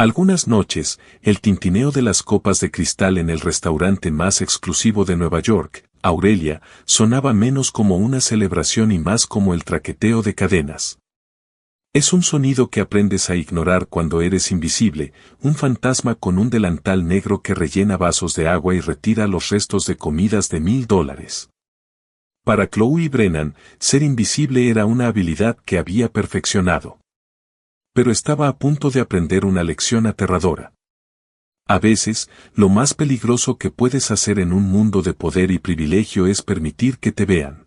Algunas noches, el tintineo de las copas de cristal en el restaurante más exclusivo de Nueva York, Aurelia, sonaba menos como una celebración y más como el traqueteo de cadenas. Es un sonido que aprendes a ignorar cuando eres invisible, un fantasma con un delantal negro que rellena vasos de agua y retira los restos de comidas de $1000. Para Chloe Brennan, ser invisible era una habilidad que había perfeccionado. Pero estaba a punto de aprender una lección aterradora. A veces, lo más peligroso que puedes hacer en un mundo de poder y privilegio es permitir que te vean.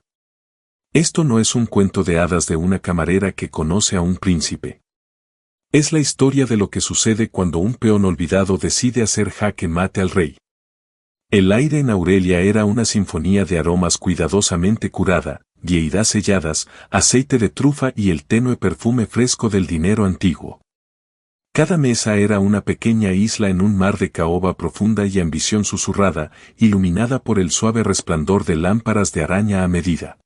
Esto no es un cuento de hadas de una camarera que conoce a un príncipe. Es la historia de lo que sucede cuando un peón olvidado decide hacer jaque mate al rey. El aire en Aurelia era una sinfonía de aromas cuidadosamente curada, vieidad selladas, aceite de trufa y el tenue perfume fresco del dinero antiguo. Cada mesa era una pequeña isla en un mar de caoba profunda y ambición susurrada, iluminada por el suave resplandor de lámparas de araña a medida.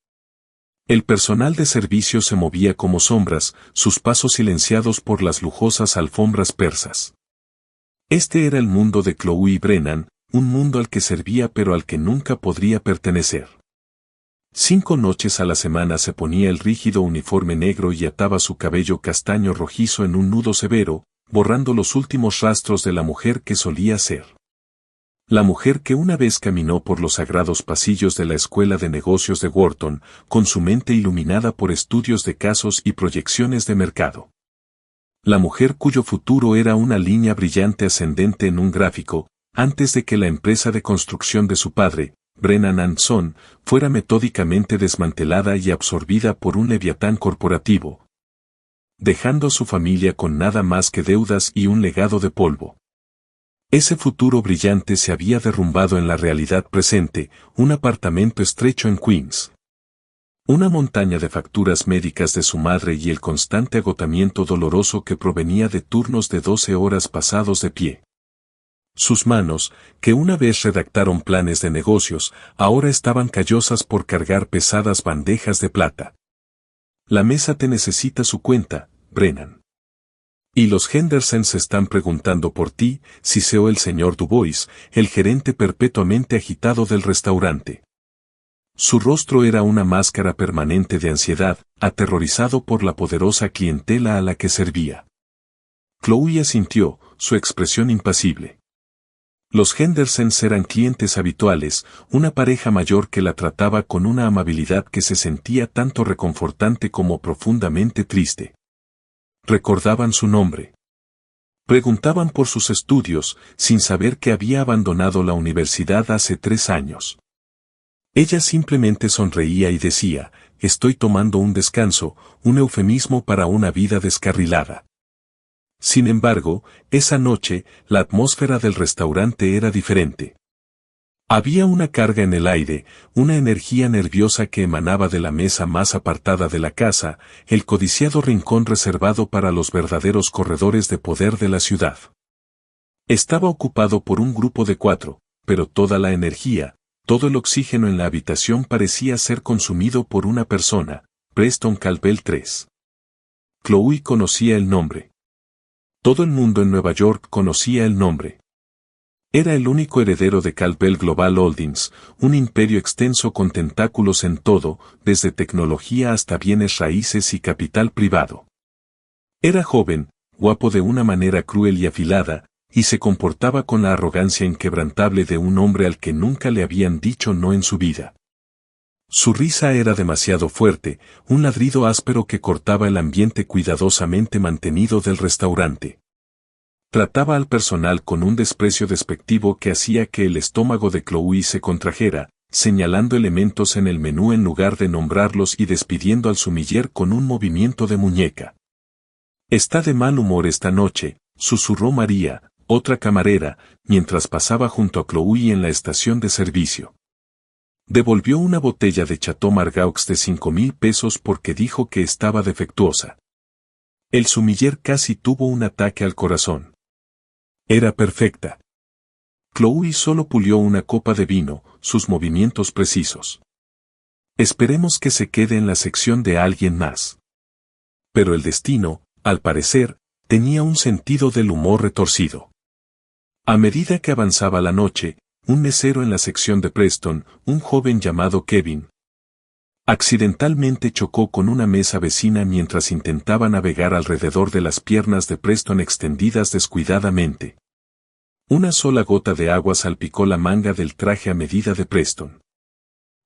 El personal de servicio se movía como sombras, sus pasos silenciados por las lujosas alfombras persas. Este era el mundo de Chloe Brennan, un mundo al que servía pero al que nunca podría pertenecer. 5 noches a la semana se ponía el rígido uniforme negro y ataba su cabello castaño rojizo en un nudo severo, borrando los últimos rastros de la mujer que solía ser. La mujer que una vez caminó por los sagrados pasillos de la Escuela de Negocios de Wharton, con su mente iluminada por estudios de casos y proyecciones de mercado. La mujer cuyo futuro era una línea brillante ascendente en un gráfico, antes de que la empresa de construcción de su padre, Brennan & Son, fuera metódicamente desmantelada y absorbida por un leviatán corporativo, dejando a su familia con nada más que deudas y un legado de polvo. Ese futuro brillante se había derrumbado en la realidad presente, un apartamento estrecho en Queens. Una montaña de facturas médicas de su madre y el constante agotamiento doloroso que provenía de turnos de 12 horas pasados de pie. Sus manos, que una vez redactaron planes de negocios, ahora estaban callosas por cargar pesadas bandejas de plata. La mesa te necesita su cuenta, Brennan. Y los Henderson se están preguntando por ti, siseó el señor Dubois, el gerente perpetuamente agitado del restaurante. Su rostro era una máscara permanente de ansiedad, aterrorizado por la poderosa clientela a la que servía. Chloe asintió, su expresión impasible. Los Henderson eran clientes habituales, una pareja mayor que la trataba con una amabilidad que se sentía tanto reconfortante como profundamente triste. Recordaban su nombre. Preguntaban por sus estudios, sin saber que había abandonado la universidad hace 3 años. Ella simplemente sonreía y decía, estoy tomando un descanso, un eufemismo para una vida descarrilada. Sin embargo, esa noche, la atmósfera del restaurante era diferente. Había una carga en el aire, una energía nerviosa que emanaba de la mesa más apartada de la casa, el codiciado rincón reservado para los verdaderos corredores de poder de la ciudad. Estaba ocupado por un grupo de 4, pero toda la energía, todo el oxígeno en la habitación parecía ser consumido por una persona, Preston Calvel III. Chloe conocía el nombre. Todo el mundo en Nueva York conocía el nombre. Era el único heredero de Calvel Global Holdings, un imperio extenso con tentáculos en todo, desde tecnología hasta bienes raíces y capital privado. Era joven, guapo de una manera cruel y afilada, y se comportaba con la arrogancia inquebrantable de un hombre al que nunca le habían dicho no en su vida. Su risa era demasiado fuerte, un ladrido áspero que cortaba el ambiente cuidadosamente mantenido del restaurante. Trataba al personal con un desprecio despectivo que hacía que el estómago de Chloe se contrajera, señalando elementos en el menú en lugar de nombrarlos y despidiendo al sumiller con un movimiento de muñeca. Está de mal humor esta noche, susurró María, otra camarera, mientras pasaba junto a Chloe en la estación de servicio. Devolvió una botella de Chateau Margaux de 5,000 pesos porque dijo que estaba defectuosa. El sumiller casi tuvo un ataque al corazón. Era perfecta. Chloe solo pulió una copa de vino, sus movimientos precisos. Esperemos que se quede en la sección de alguien más. Pero el destino, al parecer, tenía un sentido del humor retorcido. A medida que avanzaba la noche, un mesero en la sección de Preston, un joven llamado Kevin, accidentalmente chocó con una mesa vecina mientras intentaba navegar alrededor de las piernas de Preston extendidas descuidadamente. Una sola gota de agua salpicó la manga del traje a medida de Preston.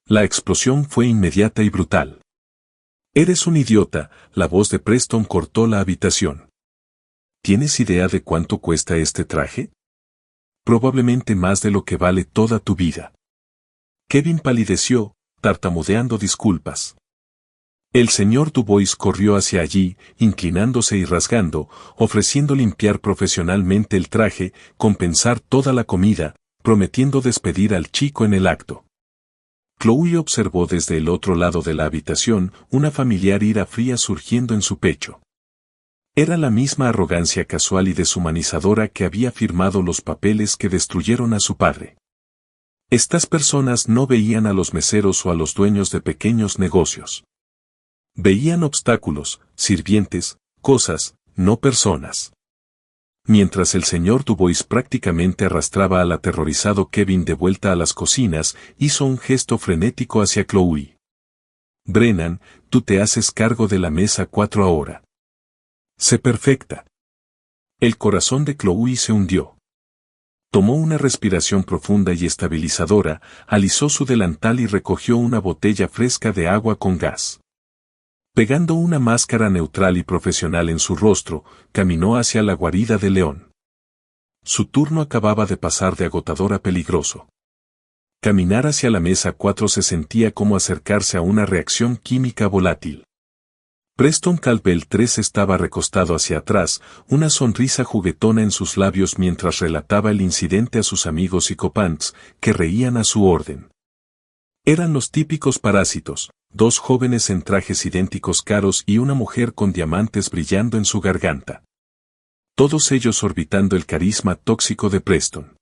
La explosión fue inmediata y brutal. «Eres un idiota», la voz de Preston cortó la habitación. «¿Tienes idea de cuánto cuesta este traje? Probablemente más de lo que vale toda tu vida». Kevin palideció, tartamudeando disculpas. El señor Dubois corrió hacia allí, inclinándose y rasgando, ofreciendo limpiar profesionalmente el traje, compensar toda la comida, prometiendo despedir al chico en el acto. Chloe observó desde el otro lado de la habitación una familiar ira fría surgiendo en su pecho. Era la misma arrogancia casual y deshumanizadora que había firmado los papeles que destruyeron a su padre. Estas personas no veían a los meseros o a los dueños de pequeños negocios. Veían obstáculos, sirvientes, cosas, no personas. Mientras el señor Dubois prácticamente arrastraba al aterrorizado Kevin de vuelta a las cocinas, hizo un gesto frenético hacia Chloe. «Brennan, tú te haces cargo de la mesa 4 ahora. Sé perfecta». El corazón de Chloe se hundió. Tomó una respiración profunda y estabilizadora, alisó su delantal y recogió una botella fresca de agua con gas. Pegando una máscara neutral y profesional en su rostro, caminó hacia la guarida del león. Su turno acababa de pasar de agotador a peligroso. Caminar hacia la mesa 4 se sentía como acercarse a una reacción química volátil. Preston Calvell III estaba recostado hacia atrás, una sonrisa juguetona en sus labios mientras relataba el incidente a sus amigos psicopants, que reían a su orden. Eran los típicos parásitos, 2 jóvenes en trajes idénticos caros y una mujer con diamantes brillando en su garganta. Todos ellos orbitando el carisma tóxico de Preston.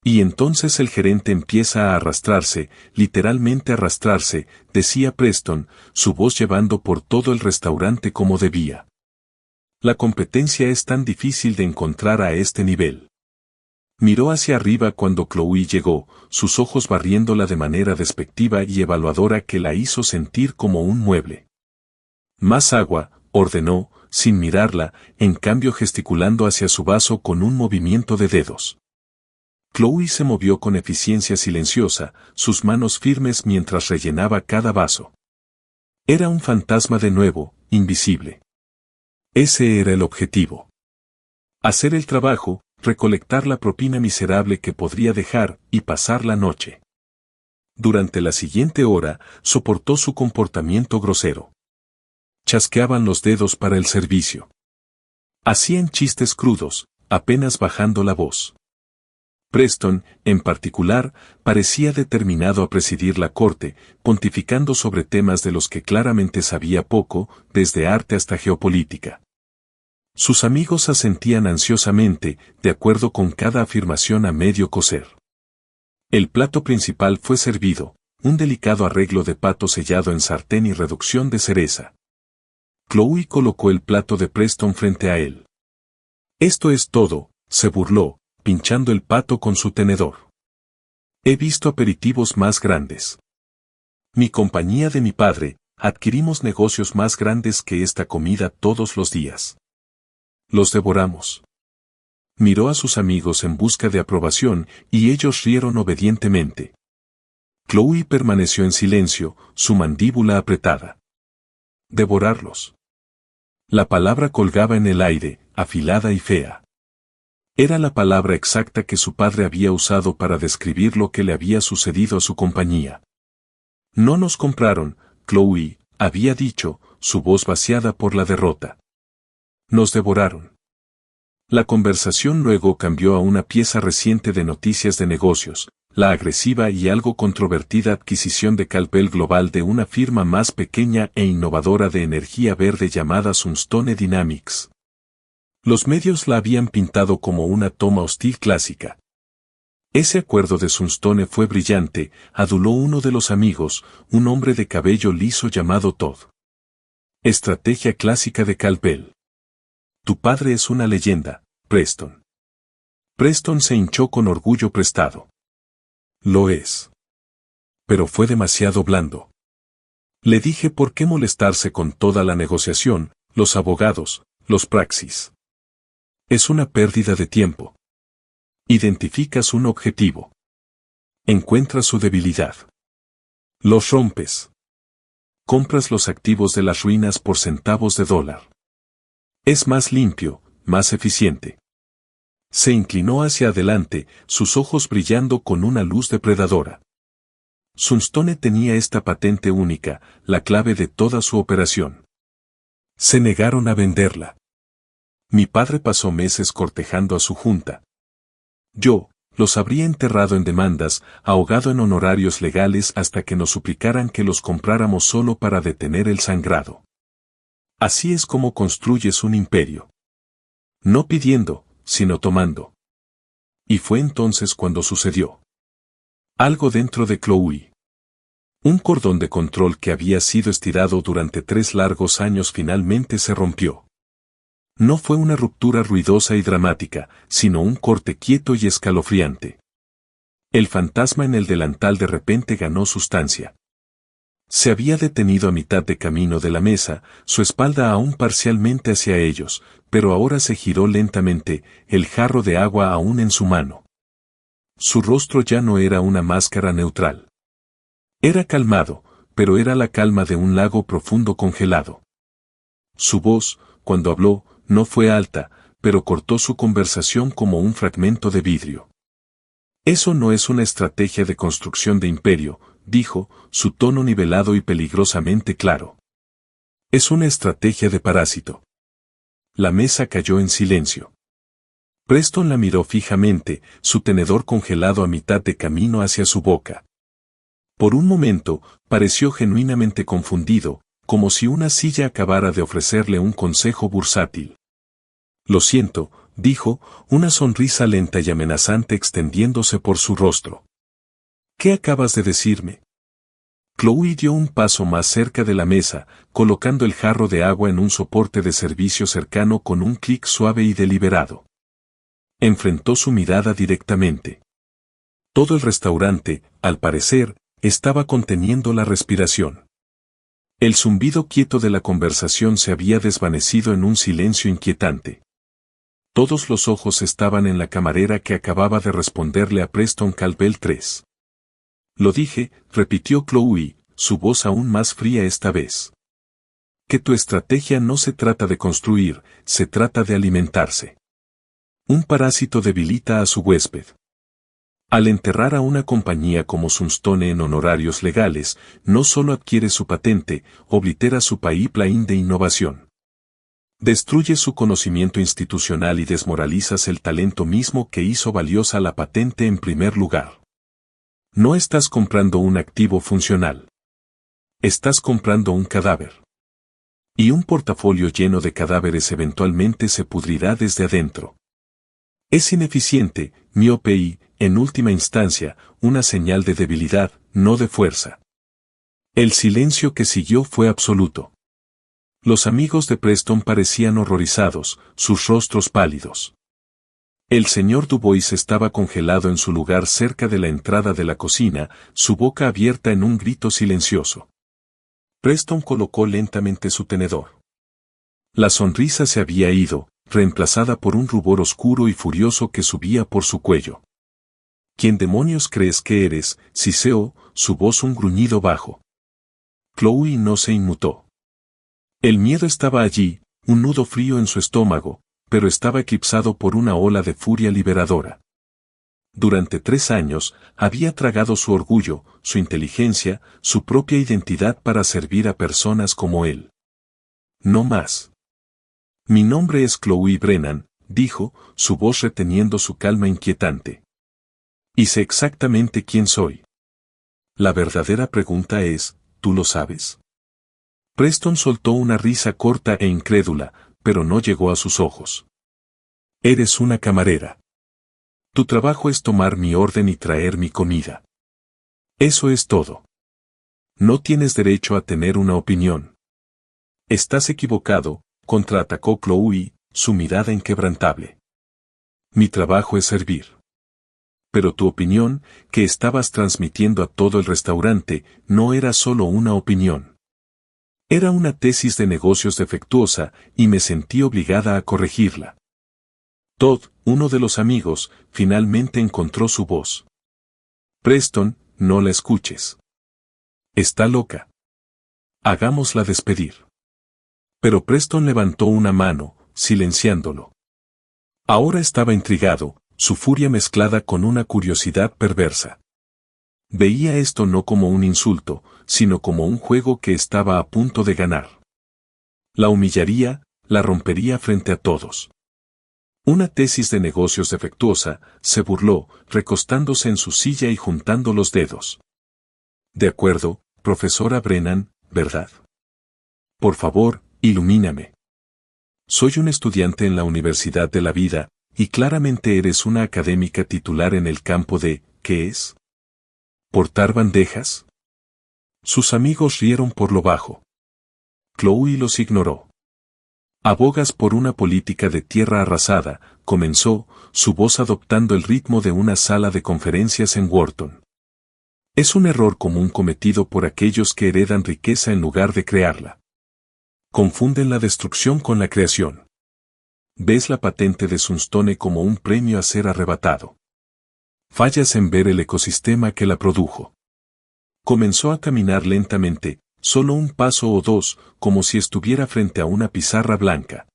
Y entonces el gerente empieza a arrastrarse, literalmente arrastrarse, decía Preston, su voz llevando por todo el restaurante como debía. La competencia es tan difícil de encontrar a este nivel. Miró hacia arriba cuando Chloe llegó, sus ojos barriéndola de manera despectiva y evaluadora que la hizo sentir como un mueble. «Más agua», ordenó, sin mirarla, en cambio gesticulando hacia su vaso con un movimiento de dedos. Chloe se movió con eficiencia silenciosa, sus manos firmes mientras rellenaba cada vaso. Era un fantasma de nuevo, invisible. Ese era el objetivo. Hacer el trabajo, recolectar la propina miserable que podría dejar y pasar la noche. Durante la siguiente hora, soportó su comportamiento grosero. Chasqueaban los dedos para el servicio. Hacían chistes crudos, apenas bajando la voz. Preston, en particular, parecía determinado a presidir la corte, pontificando sobre temas de los que claramente sabía poco, desde arte hasta geopolítica. Sus amigos asentían ansiosamente, de acuerdo con cada afirmación a medio cocer. El plato principal fue servido, un delicado arreglo de pato sellado en sartén y reducción de cereza. Chloe colocó el plato de Preston frente a él. «Esto es todo», se burló, pinchando el pato con su tenedor. «He visto aperitivos más grandes. Mi compañía de mi padre, adquirimos negocios más grandes que esta comida todos los días. Los devoramos». Miró a sus amigos en busca de aprobación y ellos rieron obedientemente. Chloe permaneció en silencio, su mandíbula apretada. Devorarlos. La palabra colgaba en el aire, afilada y fea. Era la palabra exacta que su padre había usado para describir lo que le había sucedido a su compañía. «No nos compraron», Chloe había dicho, su voz vaciada por la derrota. «Nos devoraron». La conversación luego cambió a una pieza reciente de noticias de negocios, la agresiva y algo controvertida adquisición de Calvell Global de una firma más pequeña e innovadora de energía verde llamada Sunstone Dynamics. Los medios la habían pintado como una toma hostil clásica. «Ese acuerdo de Sunstone fue brillante», aduló uno de los amigos, un hombre de cabello liso llamado Todd. «Estrategia clásica de Calvell». Tu padre es una leyenda, Preston. Preston se hinchó con orgullo prestado. Lo es. Pero fue demasiado blando. Le dije por qué molestarse con toda la negociación, los abogados, los praxis. Es una pérdida de tiempo. Identificas un objetivo. Encuentras su debilidad. Los rompes. Compras los activos de las ruinas por centavos de dólar. Es más limpio, más eficiente. Se inclinó hacia adelante, sus ojos brillando con una luz depredadora. Sunstone tenía esta patente única, la clave de toda su operación. Se negaron a venderla. Mi padre pasó meses cortejando a su junta. Yo, los habría enterrado en demandas, ahogado en honorarios legales hasta que nos suplicaran que los compráramos solo para detener el sangrado. Así es como construyes un imperio. No pidiendo, sino tomando. Y fue entonces cuando sucedió. Algo dentro de Chloe. Un cordón de control que había sido estirado durante 3 largos años finalmente se rompió. No fue una ruptura ruidosa y dramática, sino un corte quieto y escalofriante. El fantasma en el delantal de repente ganó sustancia. Se había detenido a mitad de camino de la mesa, su espalda aún parcialmente hacia ellos, pero ahora se giró lentamente, el jarro de agua aún en su mano. Su rostro ya no era una máscara neutral. Era calmado, pero era la calma de un lago profundo congelado. Su voz, cuando habló, no fue alta, pero cortó su conversación como un fragmento de vidrio. Eso no es una estrategia de construcción de imperio, dijo, su tono nivelado y peligrosamente claro. Es una estrategia de parásito. La mesa cayó en silencio. Preston la miró fijamente, su tenedor congelado a mitad de camino hacia su boca. Por un momento, pareció genuinamente confundido, como si una silla acabara de ofrecerle un consejo bursátil. Lo siento, dijo, una sonrisa lenta y amenazante extendiéndose por su rostro. ¿Qué acabas de decirme? Chloe dio un paso más cerca de la mesa, colocando el jarro de agua en un soporte de servicio cercano con un clic suave y deliberado. Enfrentó su mirada directamente. Todo el restaurante, al parecer, estaba conteniendo la respiración. El zumbido quieto de la conversación se había desvanecido en un silencio inquietante. Todos los ojos estaban en la camarera que acababa de responderle a Preston Calvel 3. Lo dije, repitió Chloe, su voz aún más fría esta vez. Que tu estrategia no se trata de construir, se trata de alimentarse. Un parásito debilita a su huésped. Al enterrar a una compañía como Sunstone en honorarios legales, no solo adquiere su patente, oblitera su pipeline de innovación. Destruyes su conocimiento institucional y desmoralizas el talento mismo que hizo valiosa la patente en primer lugar. No estás comprando un activo funcional. Estás comprando un cadáver. Y un portafolio lleno de cadáveres eventualmente se pudrirá desde adentro. Es ineficiente, miope y, en última instancia, una señal de debilidad, no de fuerza. El silencio que siguió fue absoluto. Los amigos de Preston parecían horrorizados, sus rostros pálidos. El señor Dubois estaba congelado en su lugar cerca de la entrada de la cocina, su boca abierta en un grito silencioso. Preston colocó lentamente su tenedor. La sonrisa se había ido, reemplazada por un rubor oscuro y furioso que subía por su cuello. ¿Quién demonios crees que eres, Ciceo? Su voz un gruñido bajo. Chloe no se inmutó. El miedo estaba allí, un nudo frío en su estómago, pero estaba eclipsado por una ola de furia liberadora. Durante 3 años, había tragado su orgullo, su inteligencia, su propia identidad para servir a personas como él. No más. Mi nombre es Chloe Brennan, dijo, su voz reteniendo su calma inquietante. Y sé exactamente quién soy. La verdadera pregunta es, ¿tú lo sabes? Preston soltó una risa corta e incrédula, pero no llegó a sus ojos. Eres una camarera. Tu trabajo es tomar mi orden y traer mi comida. Eso es todo. No tienes derecho a tener una opinión. Estás equivocado, contraatacó Chloe, su mirada inquebrantable. Mi trabajo es servir. Pero tu opinión, que estabas transmitiendo a todo el restaurante, no era solo una opinión. Era una tesis de negocios defectuosa, y me sentí obligada a corregirla. Todd, uno de los amigos, finalmente encontró su voz. Preston, no la escuches. Está loca. Hagámosla despedir. Pero Preston levantó una mano, silenciándolo. Ahora estaba intrigado, su furia mezclada con una curiosidad perversa. Veía esto no como un insulto, sino como un juego que estaba a punto de ganar. La humillaría, la rompería frente a todos. Una tesis de negocios defectuosa, se burló, recostándose en su silla y juntando los dedos. De acuerdo, profesora Brennan, ¿verdad? Por favor, ilumíname. Soy un estudiante en la Universidad de la Vida, y claramente eres una académica titular en el campo de, ¿qué es? ¿Portar bandejas? Sus amigos rieron por lo bajo. Chloe los ignoró. Abogas por una política de tierra arrasada, comenzó, su voz adoptando el ritmo de una sala de conferencias en Wharton. Es un error común cometido por aquellos que heredan riqueza en lugar de crearla. Confunden la destrucción con la creación. Ves la patente de Sunstone como un premio a ser arrebatado. Fallas en ver el ecosistema que la produjo. Comenzó a caminar lentamente, solo un paso o dos, como si estuviera frente a una pizarra blanca.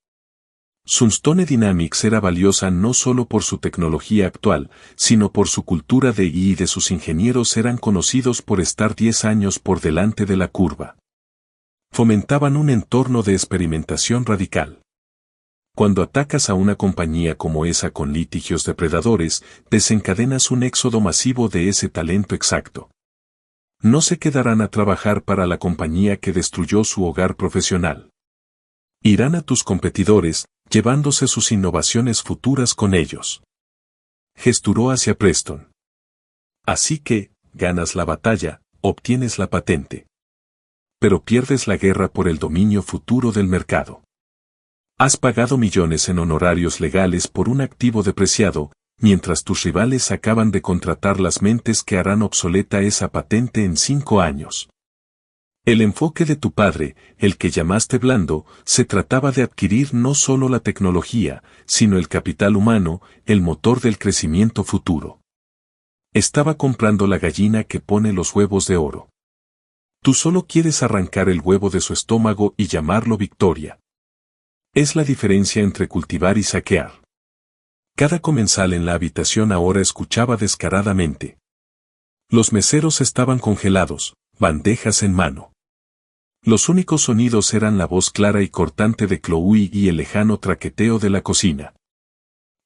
Sunstone Dynamics era valiosa no solo por su tecnología actual, sino por su cultura de y de sus ingenieros eran conocidos por estar 10 años por delante de la curva. Fomentaban un entorno de experimentación radical. Cuando atacas a una compañía como esa con litigios depredadores, desencadenas un éxodo masivo de ese talento exacto. No se quedarán a trabajar para la compañía que destruyó su hogar profesional. Irán a tus competidores, llevándose sus innovaciones futuras con ellos. Gesturó hacia Preston. Así que, ganas la batalla, obtienes la patente. Pero pierdes la guerra por el dominio futuro del mercado. Has pagado millones en honorarios legales por un activo depreciado, mientras tus rivales acaban de contratar las mentes que harán obsoleta esa patente en 5 años. El enfoque de tu padre, el que llamaste blando, se trataba de adquirir no solo la tecnología, sino el capital humano, el motor del crecimiento futuro. Estaba comprando la gallina que pone los huevos de oro. Tú solo quieres arrancar el huevo de su estómago y llamarlo victoria. Es la diferencia entre cultivar y saquear. Cada comensal en la habitación ahora escuchaba descaradamente. Los meseros estaban congelados, bandejas en mano. Los únicos sonidos eran la voz clara y cortante de Chloe y el lejano traqueteo de la cocina.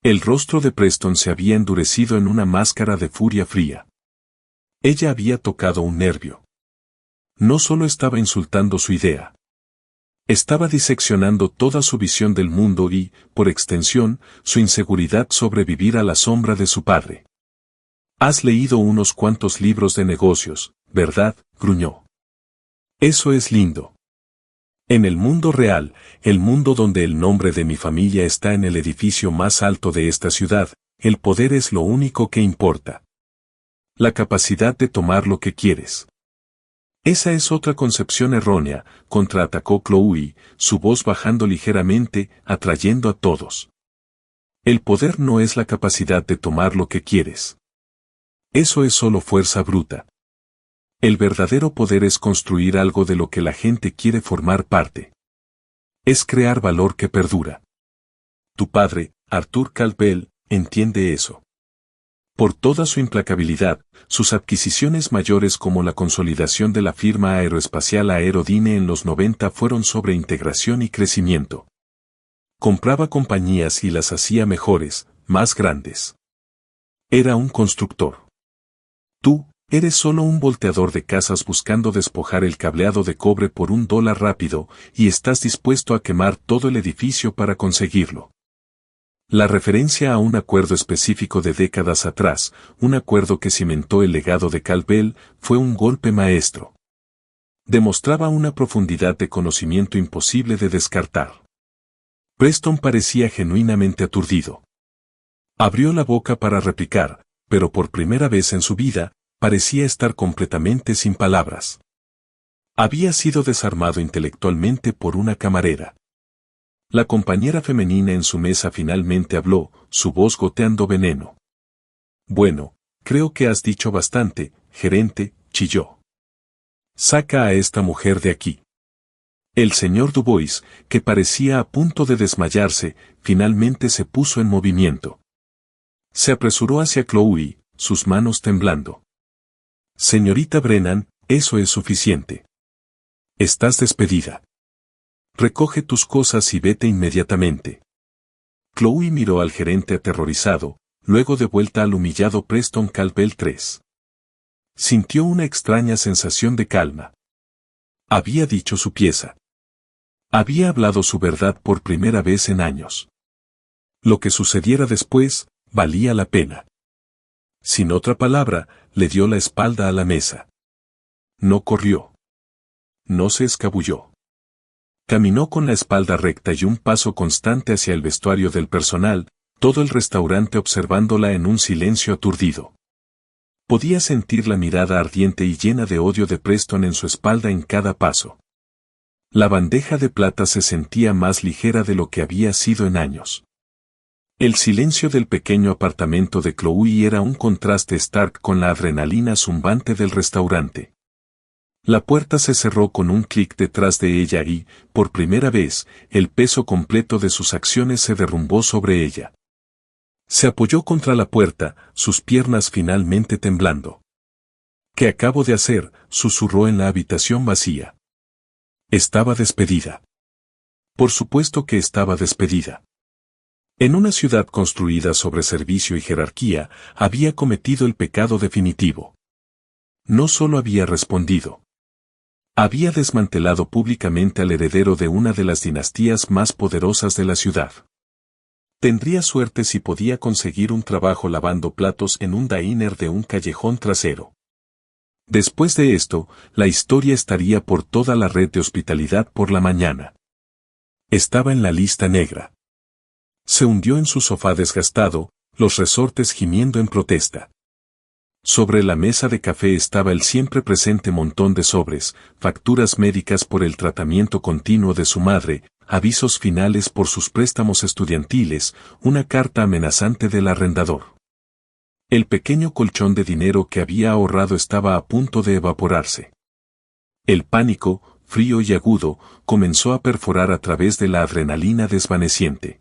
El rostro de Preston se había endurecido en una máscara de furia fría. Ella había tocado un nervio. No solo estaba insultando su idea. Estaba diseccionando toda su visión del mundo y, por extensión, su inseguridad sobre vivir a la sombra de su padre. Has leído unos cuantos libros de negocios, ¿verdad? Gruñó. Eso es lindo. En el mundo real, el mundo donde el nombre de mi familia está en el edificio más alto de esta ciudad, el poder es lo único que importa. La capacidad de tomar lo que quieres. Esa es otra concepción errónea, contraatacó Chloe, su voz bajando ligeramente, atrayendo a todos. El poder no es la capacidad de tomar lo que quieres. Eso es solo fuerza bruta. El verdadero poder es construir algo de lo que la gente quiere formar parte. Es crear valor que perdura. Tu padre, Arthur Calpel, entiende eso. Por toda su implacabilidad, sus adquisiciones mayores como la consolidación de la firma aeroespacial Aerodyne en los 90 fueron sobre integración y crecimiento. Compraba compañías y las hacía mejores, más grandes. Era un constructor. Tú, eres solo un volteador de casas buscando despojar el cableado de cobre por $1 rápido, y estás dispuesto a quemar todo el edificio para conseguirlo. La referencia a un acuerdo específico de décadas atrás, un acuerdo que cimentó el legado de Calpel, fue un golpe maestro. Demostraba una profundidad de conocimiento imposible de descartar. Preston parecía genuinamente aturdido. Abrió la boca para replicar, pero por primera vez en su vida, parecía estar completamente sin palabras. Había sido desarmado intelectualmente por una camarera. La compañera femenina en su mesa finalmente habló, su voz goteando veneno. Bueno, creo que has dicho bastante, gerente, chilló. Saca a esta mujer de aquí. El señor Dubois, que parecía a punto de desmayarse, finalmente se puso en movimiento. Se apresuró hacia Chloe, sus manos temblando. Señorita Brennan, eso es suficiente. Estás despedida. Recoge tus cosas y vete inmediatamente. Chloe miró al gerente aterrorizado, luego de vuelta al humillado Preston Calvell III. Sintió una extraña sensación de calma. Había dicho su pieza. Había hablado su verdad por primera vez en años. Lo que sucediera después, valía la pena. Sin otra palabra, le dio la espalda a la mesa. No corrió. No se escabulló. Caminó con la espalda recta y un paso constante hacia el vestuario del personal, todo el restaurante observándola en un silencio aturdido. Podía sentir la mirada ardiente y llena de odio de Preston en su espalda en cada paso. La bandeja de plata se sentía más ligera de lo que había sido en años. El silencio del pequeño apartamento de Chloe era un contraste stark con la adrenalina zumbante del restaurante. La puerta se cerró con un clic detrás de ella y, por primera vez, el peso completo de sus acciones se derrumbó sobre ella. Se apoyó contra la puerta, sus piernas finalmente temblando. ¿Qué acabo de hacer?, susurró en la habitación vacía. Estaba despedida. Por supuesto que estaba despedida. En una ciudad construida sobre servicio y jerarquía, había cometido el pecado definitivo. No solo había respondido. Había desmantelado públicamente al heredero de una de las dinastías más poderosas de la ciudad. Tendría suerte si podía conseguir un trabajo lavando platos en un diner de un callejón trasero. Después de esto, la historia estaría por toda la red de hospitalidad por la mañana. Estaba en la lista negra. Se hundió en su sofá desgastado, los resortes gimiendo en protesta. Sobre la mesa de café estaba el siempre presente montón de sobres, facturas médicas por el tratamiento continuo de su madre, avisos finales por sus préstamos estudiantiles, una carta amenazante del arrendador. El pequeño colchón de dinero que había ahorrado estaba a punto de evaporarse. El pánico, frío y agudo, comenzó a perforar a través de la adrenalina desvaneciente.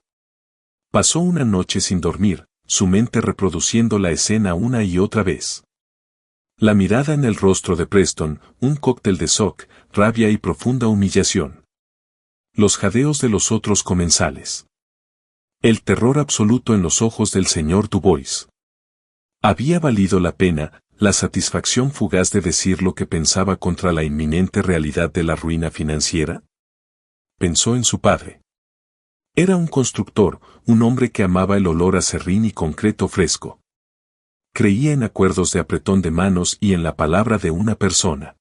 Pasó una noche sin dormir, su mente reproduciendo la escena una y otra vez. La mirada en el rostro de Preston, un cóctel de shock, rabia y profunda humillación. Los jadeos de los otros comensales. El terror absoluto en los ojos del señor Dubois. ¿Había valido la pena, la satisfacción fugaz de decir lo que pensaba contra la inminente realidad de la ruina financiera? Pensó en su padre. Era un constructor, un hombre que amaba el olor a serrín y concreto fresco. Creía en acuerdos de apretón de manos y en la palabra de una persona.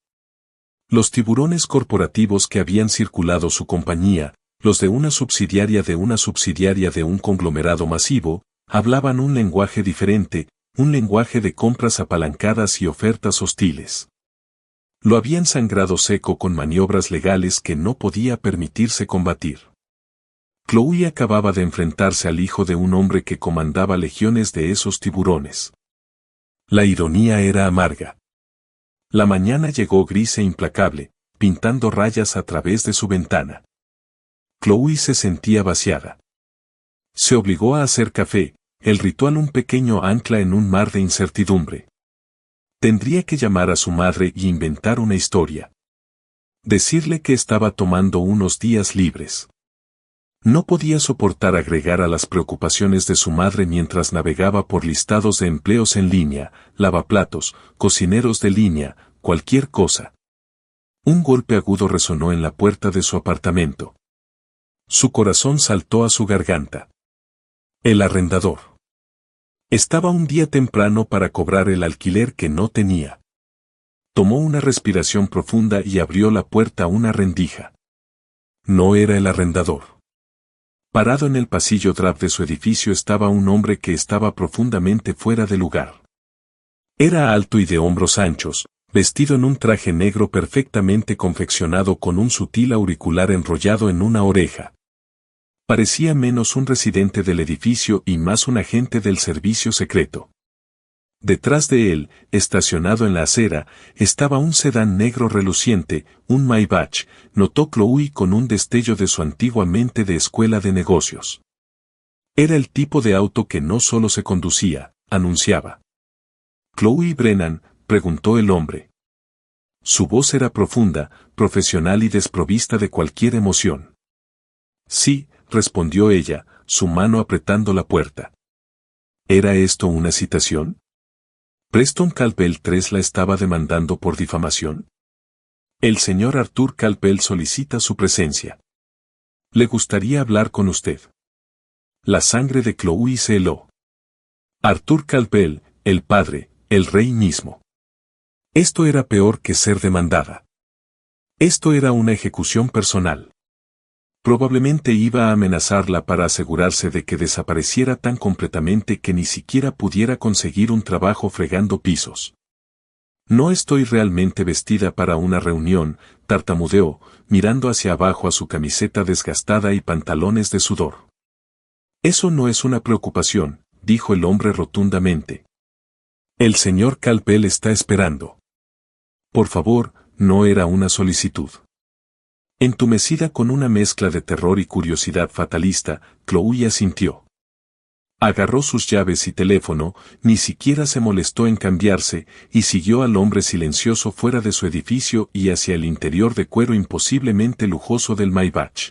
Los tiburones corporativos que habían circulado su compañía, los de una subsidiaria de un conglomerado masivo, hablaban un lenguaje diferente, un lenguaje de compras apalancadas y ofertas hostiles. Lo habían sangrado seco con maniobras legales que no podía permitirse combatir. Chloe acababa de enfrentarse al hijo de un hombre que comandaba legiones de esos tiburones. La ironía era amarga. La mañana llegó gris e implacable, pintando rayas a través de su ventana. Chloe se sentía vaciada. Se obligó a hacer café, el ritual un pequeño ancla en un mar de incertidumbre. Tendría que llamar a su madre y inventar una historia. Decirle que estaba tomando unos días libres. No podía soportar agregar a las preocupaciones de su madre mientras navegaba por listados de empleos en línea, lavaplatos, cocineros de línea, cualquier cosa. Un golpe agudo resonó en la puerta de su apartamento. Su corazón saltó a su garganta. El arrendador. Estaba un día temprano para cobrar el alquiler que no tenía. Tomó una respiración profunda y abrió la puerta a una rendija. No era el arrendador. Parado en el pasillo drab de su edificio estaba un hombre que estaba profundamente fuera de lugar. Era alto y de hombros anchos, vestido en un traje negro perfectamente confeccionado con un sutil auricular enrollado en una oreja. Parecía menos un residente del edificio y más un agente del servicio secreto. Detrás de él, estacionado en la acera, estaba un sedán negro reluciente, un Maybach, notó Chloe con un destello de su antigua mente de escuela de negocios. Era el tipo de auto que no solo se conducía, anunciaba. «¿Chloe Brennan?», preguntó el hombre. Su voz era profunda, profesional y desprovista de cualquier emoción. «Sí», respondió ella, su mano apretando la puerta. ¿Era esto una citación? ¿Preston Calpel III la estaba demandando por difamación? El señor Arthur Calpel solicita su presencia. Le gustaría hablar con usted. La sangre de Chloe se heló. Arthur Calpel, el padre, el rey mismo. Esto era peor que ser demandada. Esto era una ejecución personal. Probablemente iba a amenazarla para asegurarse de que desapareciera tan completamente que ni siquiera pudiera conseguir un trabajo fregando pisos. «No estoy realmente vestida para una reunión», tartamudeó, mirando hacia abajo a su camiseta desgastada y pantalones de sudor. «Eso no es una preocupación», dijo el hombre rotundamente. «El señor Calpel está esperando». Por favor, no era una solicitud. Entumecida con una mezcla de terror y curiosidad fatalista, Chloe asintió. Agarró sus llaves y teléfono, ni siquiera se molestó en cambiarse, y siguió al hombre silencioso fuera de su edificio y hacia el interior de cuero imposiblemente lujoso del Maybach.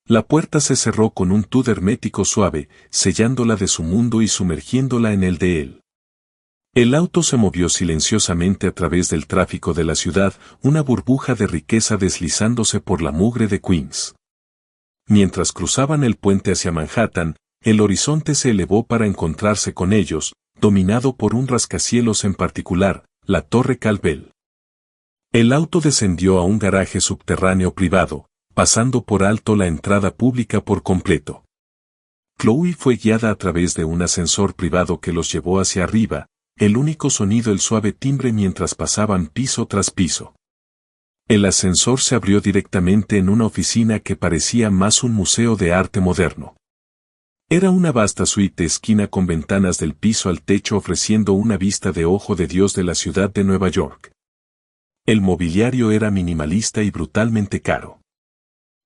La puerta se cerró con un tud hermético suave, sellándola de su mundo y sumergiéndola en el de él. El auto se movió silenciosamente a través del tráfico de la ciudad, una burbuja de riqueza deslizándose por la mugre de Queens. Mientras cruzaban el puente hacia Manhattan, el horizonte se elevó para encontrarse con ellos, dominado por un rascacielos en particular, la Torre Calpel. El auto descendió a un garaje subterráneo privado, pasando por alto la entrada pública por completo. Chloe fue guiada a través de un ascensor privado que los llevó hacia arriba, el único sonido el suave timbre mientras pasaban piso tras piso. El ascensor se abrió directamente en una oficina que parecía más un museo de arte moderno. Era una vasta suite de esquina con ventanas del piso al techo ofreciendo una vista de ojo de Dios de la ciudad de Nueva York. El mobiliario era minimalista y brutalmente caro.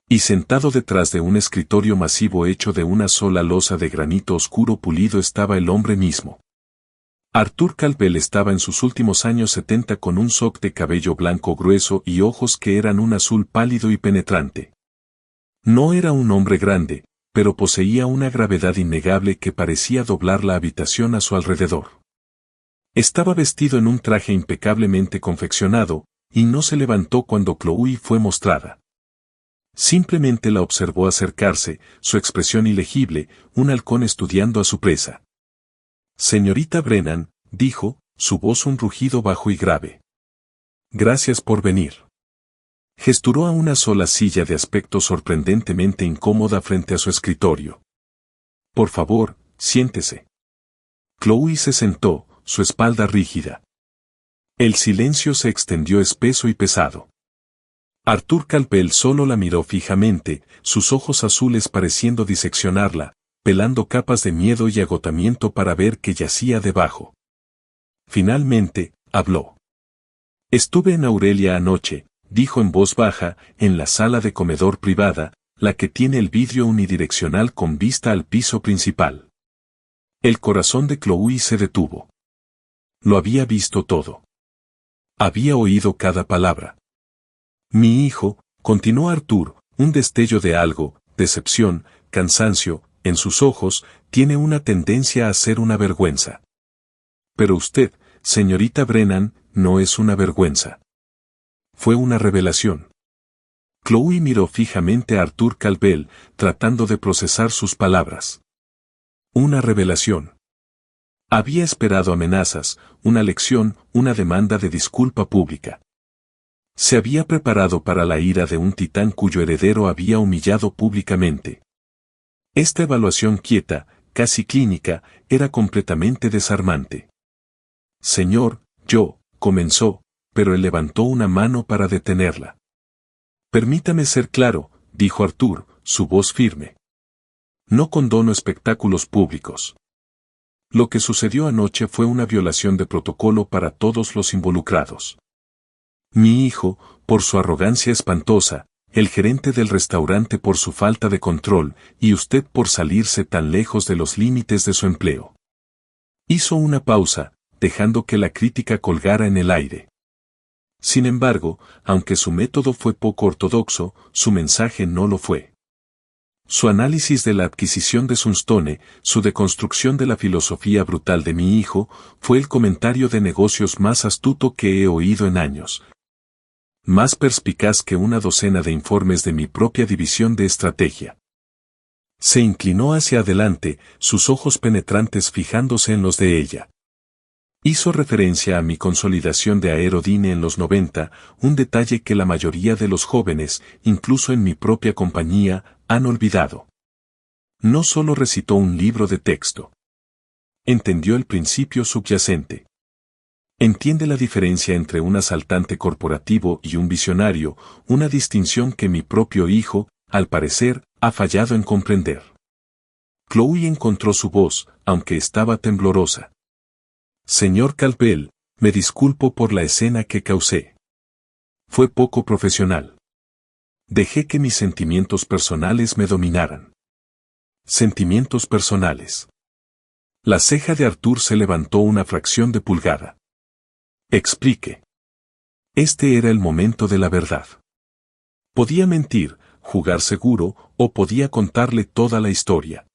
Y sentado detrás de un escritorio masivo hecho de una sola losa de granito oscuro pulido estaba el hombre mismo. Arthur Calpel estaba en sus últimos años 70 con un shock de cabello blanco grueso y ojos que eran un azul pálido y penetrante. No era un hombre grande, pero poseía una gravedad innegable que parecía doblar la habitación a su alrededor. Estaba vestido en un traje impecablemente confeccionado, y no se levantó cuando Chloe fue mostrada. Simplemente la observó acercarse, su expresión ilegible, un halcón estudiando a su presa. «Señorita Brennan», dijo, su voz un rugido bajo y grave. «Gracias por venir». Gesturó a una sola silla de aspecto sorprendentemente incómoda frente a su escritorio. «Por favor, siéntese». Chloe se sentó, su espalda rígida. El silencio se extendió espeso y pesado. Arthur Calpel solo la miró fijamente, sus ojos azules pareciendo diseccionarla, pelando capas de miedo y agotamiento para ver qué yacía debajo. Finalmente, habló. «Estuve en Aurelia anoche», dijo en voz baja, en la sala de comedor privada, la que tiene el vidrio unidireccional con vista al piso principal. El corazón de Chloe se detuvo. Lo había visto todo. Había oído cada palabra. «Mi hijo», continuó Arthur, un destello de algo, decepción, cansancio, en sus ojos, tiene una tendencia a ser una vergüenza. Pero usted, señorita Brennan, no es una vergüenza. Fue una revelación. Chloe miró fijamente a Arthur Calpel, tratando de procesar sus palabras. Una revelación. Había esperado amenazas, una lección, una demanda de disculpa pública. Se había preparado para la ira de un titán cuyo heredero había humillado públicamente. Esta evaluación quieta, casi clínica, era completamente desarmante. Señor, comenzó, pero él levantó una mano para detenerla. Permítame ser claro, dijo Arthur, su voz firme. No condono espectáculos públicos. Lo que sucedió anoche fue una violación de protocolo para todos los involucrados. Mi hijo, por su arrogancia espantosa, el gerente del restaurante por su falta de control, y usted por salirse tan lejos de los límites de su empleo. Hizo una pausa, dejando que la crítica colgara en el aire. Sin embargo, aunque su método fue poco ortodoxo, su mensaje no lo fue. Su análisis de la adquisición de Sunstone, su deconstrucción de la filosofía brutal de mi hijo, fue el comentario de negocios más astuto que he oído en años. Más perspicaz que una docena de informes de mi propia división de estrategia. Se inclinó hacia adelante, sus ojos penetrantes fijándose en los de ella. Hizo referencia a mi consolidación de Aerodyne en los 90, un detalle que la mayoría de los jóvenes, incluso en mi propia compañía, han olvidado. No solo recitó un libro de texto. Entendió el principio subyacente. Entiende la diferencia entre un asaltante corporativo y un visionario, una distinción que mi propio hijo, al parecer, ha fallado en comprender. Chloe encontró su voz, aunque estaba temblorosa. Señor Campbell, me disculpo por la escena que causé. Fue poco profesional. Dejé que mis sentimientos personales me dominaran. Sentimientos personales. La ceja de Arthur se levantó una fracción de pulgada. Explique. Este era el momento de la verdad. Podía mentir, jugar seguro, o podía contarle toda la historia.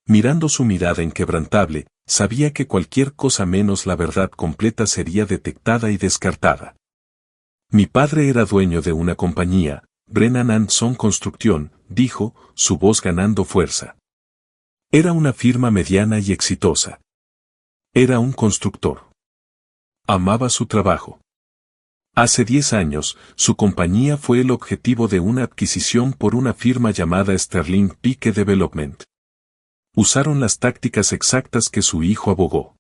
Mirando su mirada inquebrantable, sabía que cualquier cosa menos la verdad completa sería detectada y descartada. Mi padre era dueño de una compañía, Brennan & Son Construction, dijo, su voz ganando fuerza. Era una firma mediana y exitosa. Era un constructor. Amaba su trabajo. Hace 10 años, su compañía fue el objetivo de una adquisición por una firma llamada Sterling Pike Development. Usaron las tácticas exactas que su hijo abogó.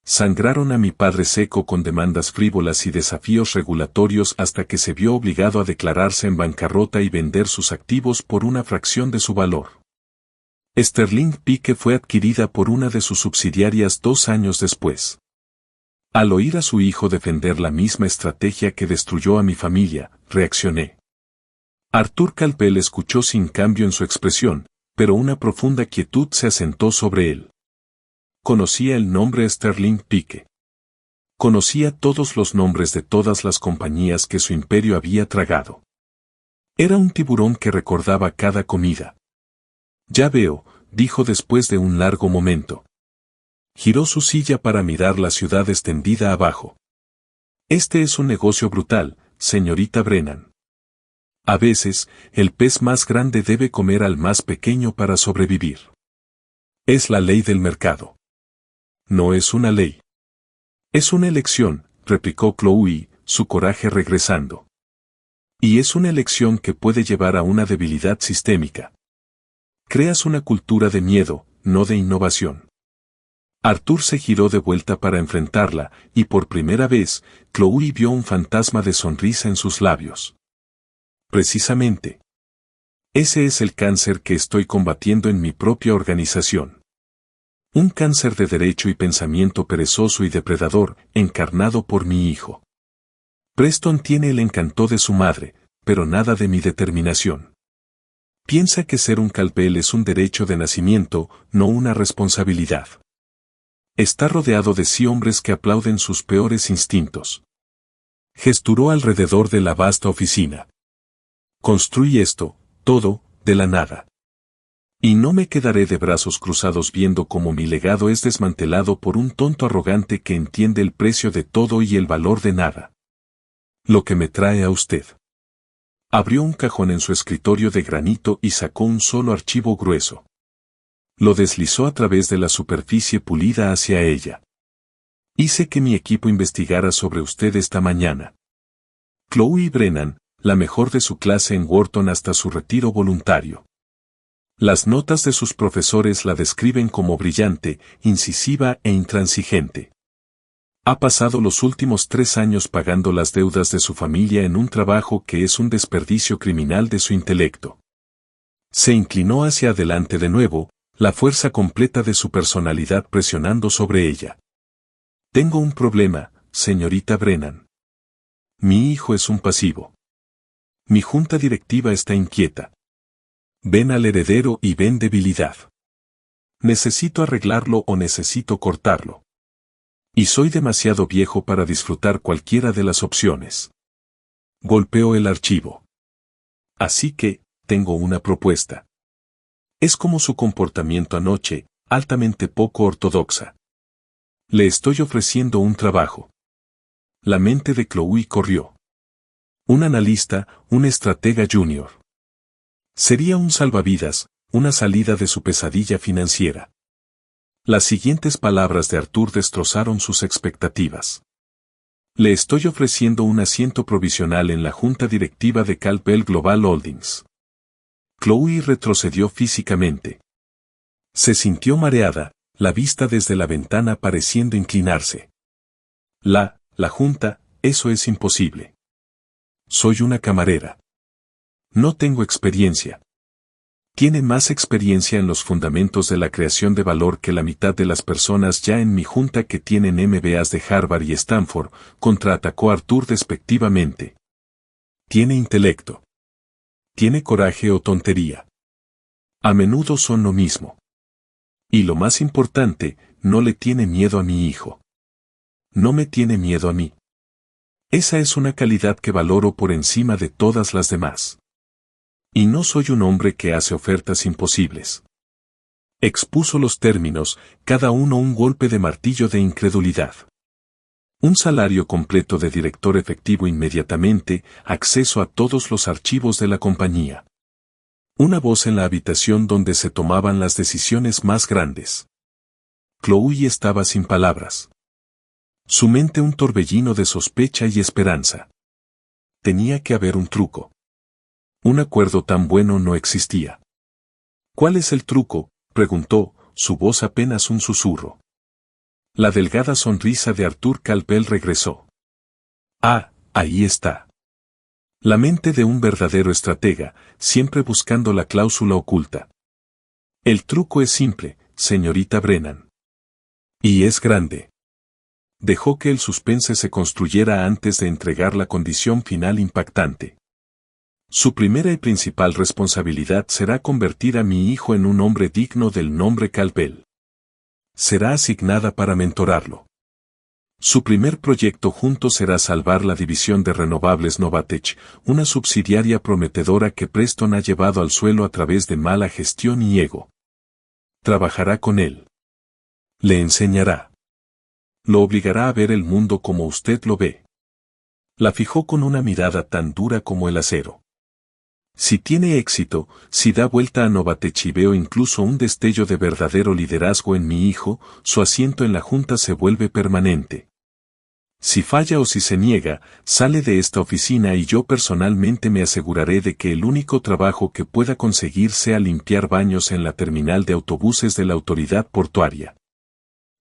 Sangraron a mi padre seco con demandas frívolas y desafíos regulatorios hasta que se vio obligado a declararse en bancarrota y vender sus activos por una fracción de su valor. Sterling Pike fue adquirida por una de sus subsidiarias 2 años después. Al oír a su hijo defender la misma estrategia que destruyó a mi familia, reaccioné. Arthur Campbell escuchó sin cambio en su expresión, pero una profunda quietud se asentó sobre él. Conocía el nombre Sterling Pike. Conocía todos los nombres de todas las compañías que su imperio había tragado. Era un tiburón que recordaba cada comida. Ya veo, dijo después de un largo momento. Giró su silla para mirar la ciudad extendida abajo. Este es un negocio brutal, señorita Brennan. A veces, el pez más grande debe comer al más pequeño para sobrevivir. Es la ley del mercado. No es una ley. Es una elección, replicó Chloe, su coraje regresando. Y es una elección que puede llevar a una debilidad sistémica. Creas una cultura de miedo, no de innovación. Arthur se giró de vuelta para enfrentarla, y por primera vez, Chloe vio un fantasma de sonrisa en sus labios. Precisamente. Ese es el cáncer que estoy combatiendo en mi propia organización. Un cáncer de derecho y pensamiento perezoso y depredador, encarnado por mi hijo. Preston tiene el encanto de su madre, pero nada de mi determinación. Piensa que ser un Campbell es un derecho de nacimiento, no una responsabilidad. Está rodeado de hombres que aplauden sus peores instintos. Gesturó alrededor de la vasta oficina. Construí esto, todo, de la nada. Y no me quedaré de brazos cruzados viendo cómo mi legado es desmantelado por un tonto arrogante que entiende el precio de todo y el valor de nada. Lo que me trae a usted. Abrió un cajón en su escritorio de granito y sacó un solo archivo grueso. Lo deslizó a través de la superficie pulida hacia ella. Hice que mi equipo investigara sobre usted esta mañana. Chloe Brennan, la mejor de su clase en Wharton hasta su retiro voluntario. Las notas de sus profesores la describen como brillante, incisiva e intransigente. Ha pasado los últimos 3 años pagando las deudas de su familia en un trabajo que es un desperdicio criminal de su intelecto. Se inclinó hacia adelante de nuevo, la fuerza completa de su personalidad presionando sobre ella. Tengo un problema, señorita Brennan. Mi hijo es un pasivo. Mi junta directiva está inquieta. Ven al heredero y ven debilidad. Necesito arreglarlo o necesito cortarlo. Y soy demasiado viejo para disfrutar cualquiera de las opciones. Golpeó el archivo. Así que, tengo una propuesta. Es como su comportamiento anoche, altamente poco ortodoxa. Le estoy ofreciendo un trabajo. La mente de Chloe corrió. Un analista, un estratega junior. Sería un salvavidas, una salida de su pesadilla financiera. Las siguientes palabras de Arthur destrozaron sus expectativas. Le estoy ofreciendo un asiento provisional en la junta directiva de CalPel Global Holdings. Chloe retrocedió físicamente. Se sintió mareada, la vista desde la ventana pareciendo inclinarse. La junta, eso es imposible. Soy una camarera. No tengo experiencia. Tiene más experiencia en los fundamentos de la creación de valor que la mitad de las personas ya en mi junta que tienen MBAs de Harvard y Stanford, contraatacó Arthur despectivamente. Tiene intelecto. Tiene coraje o tontería. A menudo son lo mismo. Y lo más importante, no le tiene miedo a mi hijo. No me tiene miedo a mí. Esa es una calidad que valoro por encima de todas las demás. Y no soy un hombre que hace ofertas imposibles. Expuso los términos, cada uno un golpe de martillo de incredulidad. Un salario completo de director efectivo inmediatamente, acceso a todos los archivos de la compañía. Una voz en la habitación donde se tomaban las decisiones más grandes. Chloe estaba sin palabras. Su mente un torbellino de sospecha y esperanza. Tenía que haber un truco. Un acuerdo tan bueno no existía. ¿Cuál es el truco?, preguntó, su voz apenas un susurro. La delgada sonrisa de Arthur CalPel regresó. Ah, ahí está. La mente de un verdadero estratega, siempre buscando la cláusula oculta. El truco es simple, señorita Brennan. Y es grande. Dejó que el suspense se construyera antes de entregar la condición final impactante. Su primera y principal responsabilidad será convertir a mi hijo en un hombre digno del nombre CalPel. Será asignada para mentorarlo. Su primer proyecto junto será salvar la división de renovables Novatech, una subsidiaria prometedora que Preston ha llevado al suelo a través de mala gestión y ego. Trabajará con él. Le enseñará. Lo obligará a ver el mundo como usted lo ve. La fijó con una mirada tan dura como el acero. Si tiene éxito, si da vuelta a Novatech y veo incluso un destello de verdadero liderazgo en mi hijo, su asiento en la junta se vuelve permanente. Si falla o si se niega, sale de esta oficina y yo personalmente me aseguraré de que el único trabajo que pueda conseguir sea limpiar baños en la terminal de autobuses de la autoridad portuaria.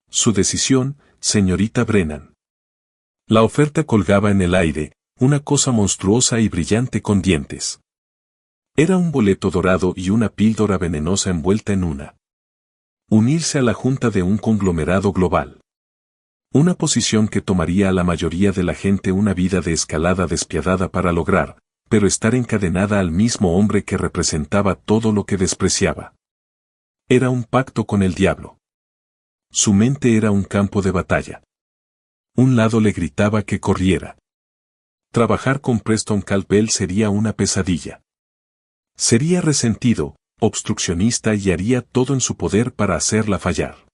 Su decisión, señorita Brennan. La oferta colgaba en el aire, una cosa monstruosa y brillante con dientes. Era un boleto dorado y una píldora venenosa envuelta en una. Unirse a la junta de un conglomerado global. Una posición que tomaría a la mayoría de la gente una vida de escalada despiadada para lograr, pero estar encadenada al mismo hombre que representaba todo lo que despreciaba. Era un pacto con el diablo. Su mente era un campo de batalla. Un lado le gritaba que corriera. Trabajar con Preston CalPel sería una pesadilla. Sería resentido, obstruccionista y haría todo en su poder para hacerla fallar.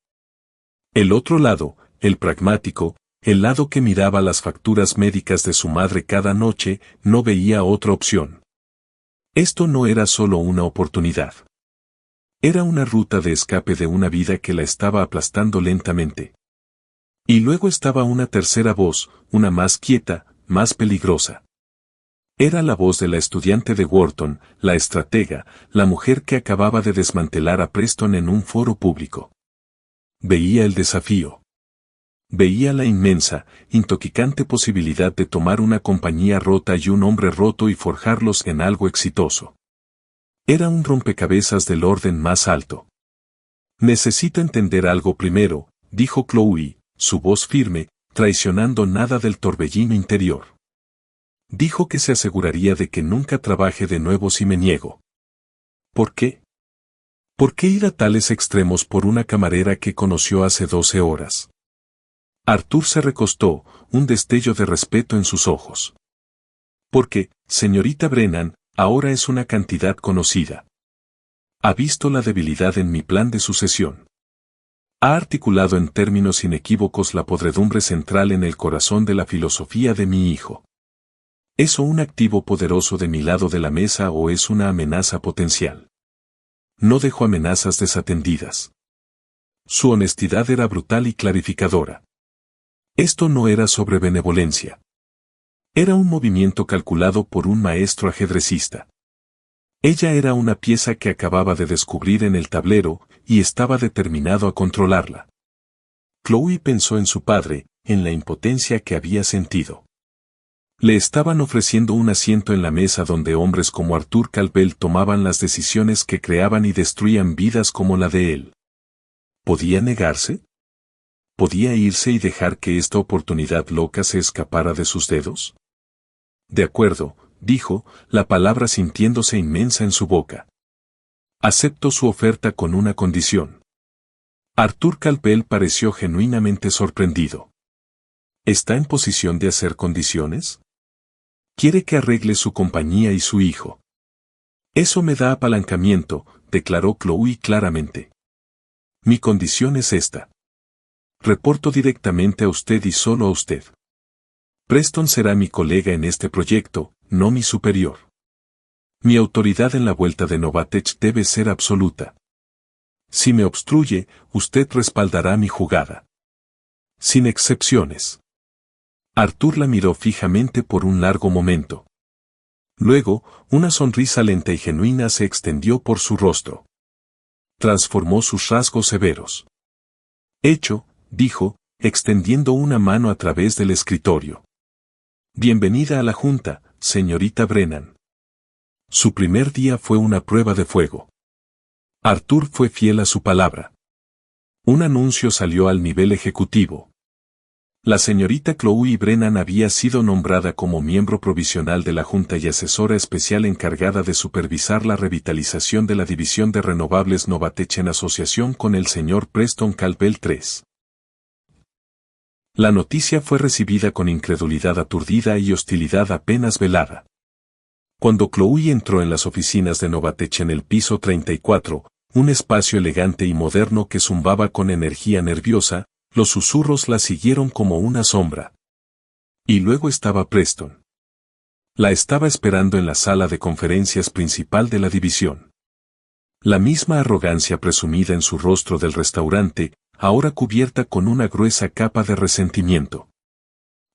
El otro lado, el pragmático, el lado que miraba las facturas médicas de su madre cada noche, no veía otra opción. Esto no era solo una oportunidad. Era una ruta de escape de una vida que la estaba aplastando lentamente. Y luego estaba una tercera voz, una más quieta, más peligrosa. Era la voz de la estudiante de Wharton, la estratega, la mujer que acababa de desmantelar a Preston en un foro público. Veía el desafío. Veía la inmensa, intoxicante posibilidad de tomar una compañía rota y un hombre roto y forjarlos en algo exitoso. Era un rompecabezas del orden más alto. Necesito entender algo primero, dijo Chloe, su voz firme, traicionando nada del torbellino interior. Dijo que se aseguraría de que nunca trabaje de nuevo si me niego. ¿Por qué? ¿Por qué ir a tales extremos por una camarera que conoció hace 12 horas? Arthur se recostó, un destello de respeto en sus ojos. Porque, señorita Brennan, ahora es una cantidad conocida. Ha visto la debilidad en mi plan de sucesión. Ha articulado en términos inequívocos la podredumbre central en el corazón de la filosofía de mi hijo. ¿Es un activo poderoso de mi lado de la mesa o es una amenaza potencial? No dejo amenazas desatendidas. Su honestidad era brutal y clarificadora. Esto no era sobre benevolencia. Era un movimiento calculado por un maestro ajedrecista. Ella era una pieza que acababa de descubrir en el tablero y estaba determinado a controlarla. Chloe pensó en su padre, en la impotencia que había sentido. Le estaban ofreciendo un asiento en la mesa donde hombres como Arthur Calvel tomaban las decisiones que creaban y destruían vidas como la de él. ¿Podía negarse? ¿Podía irse y dejar que esta oportunidad loca se escapara de sus dedos? De acuerdo, dijo, la palabra sintiéndose inmensa en su boca. Acepto su oferta con una condición. Arthur Calvel pareció genuinamente sorprendido. ¿Está en posición de hacer condiciones? Quiere que arregle su compañía y su hijo. Eso me da apalancamiento, declaró Chloe claramente. Mi condición es esta. Reporto directamente a usted y solo a usted. Preston será mi colega en este proyecto, no mi superior. Mi autoridad en la vuelta de Novatech debe ser absoluta. Si me obstruye, usted respaldará mi jugada. Sin excepciones. Arthur la miró fijamente por un largo momento. Luego, una sonrisa lenta y genuina se extendió por su rostro. Transformó sus rasgos severos. Hecho, dijo, extendiendo una mano a través del escritorio. Bienvenida a la Junta, señorita Brennan. Su primer día fue una prueba de fuego. Arthur fue fiel a su palabra. Un anuncio salió al nivel ejecutivo. La señorita Chloe Brennan había sido nombrada como miembro provisional de la Junta y asesora especial encargada de supervisar la revitalización de la División de Renovables Novatech en asociación con el señor Preston Calvel III. La noticia fue recibida con incredulidad aturdida y hostilidad apenas velada. Cuando Chloe entró en las oficinas de Novatech en el piso 34, un espacio elegante y moderno que zumbaba con energía nerviosa, los susurros la siguieron como una sombra. Y luego estaba Preston. La estaba esperando en la sala de conferencias principal de la división. La misma arrogancia presumida en su rostro del restaurante, ahora cubierta con una gruesa capa de resentimiento.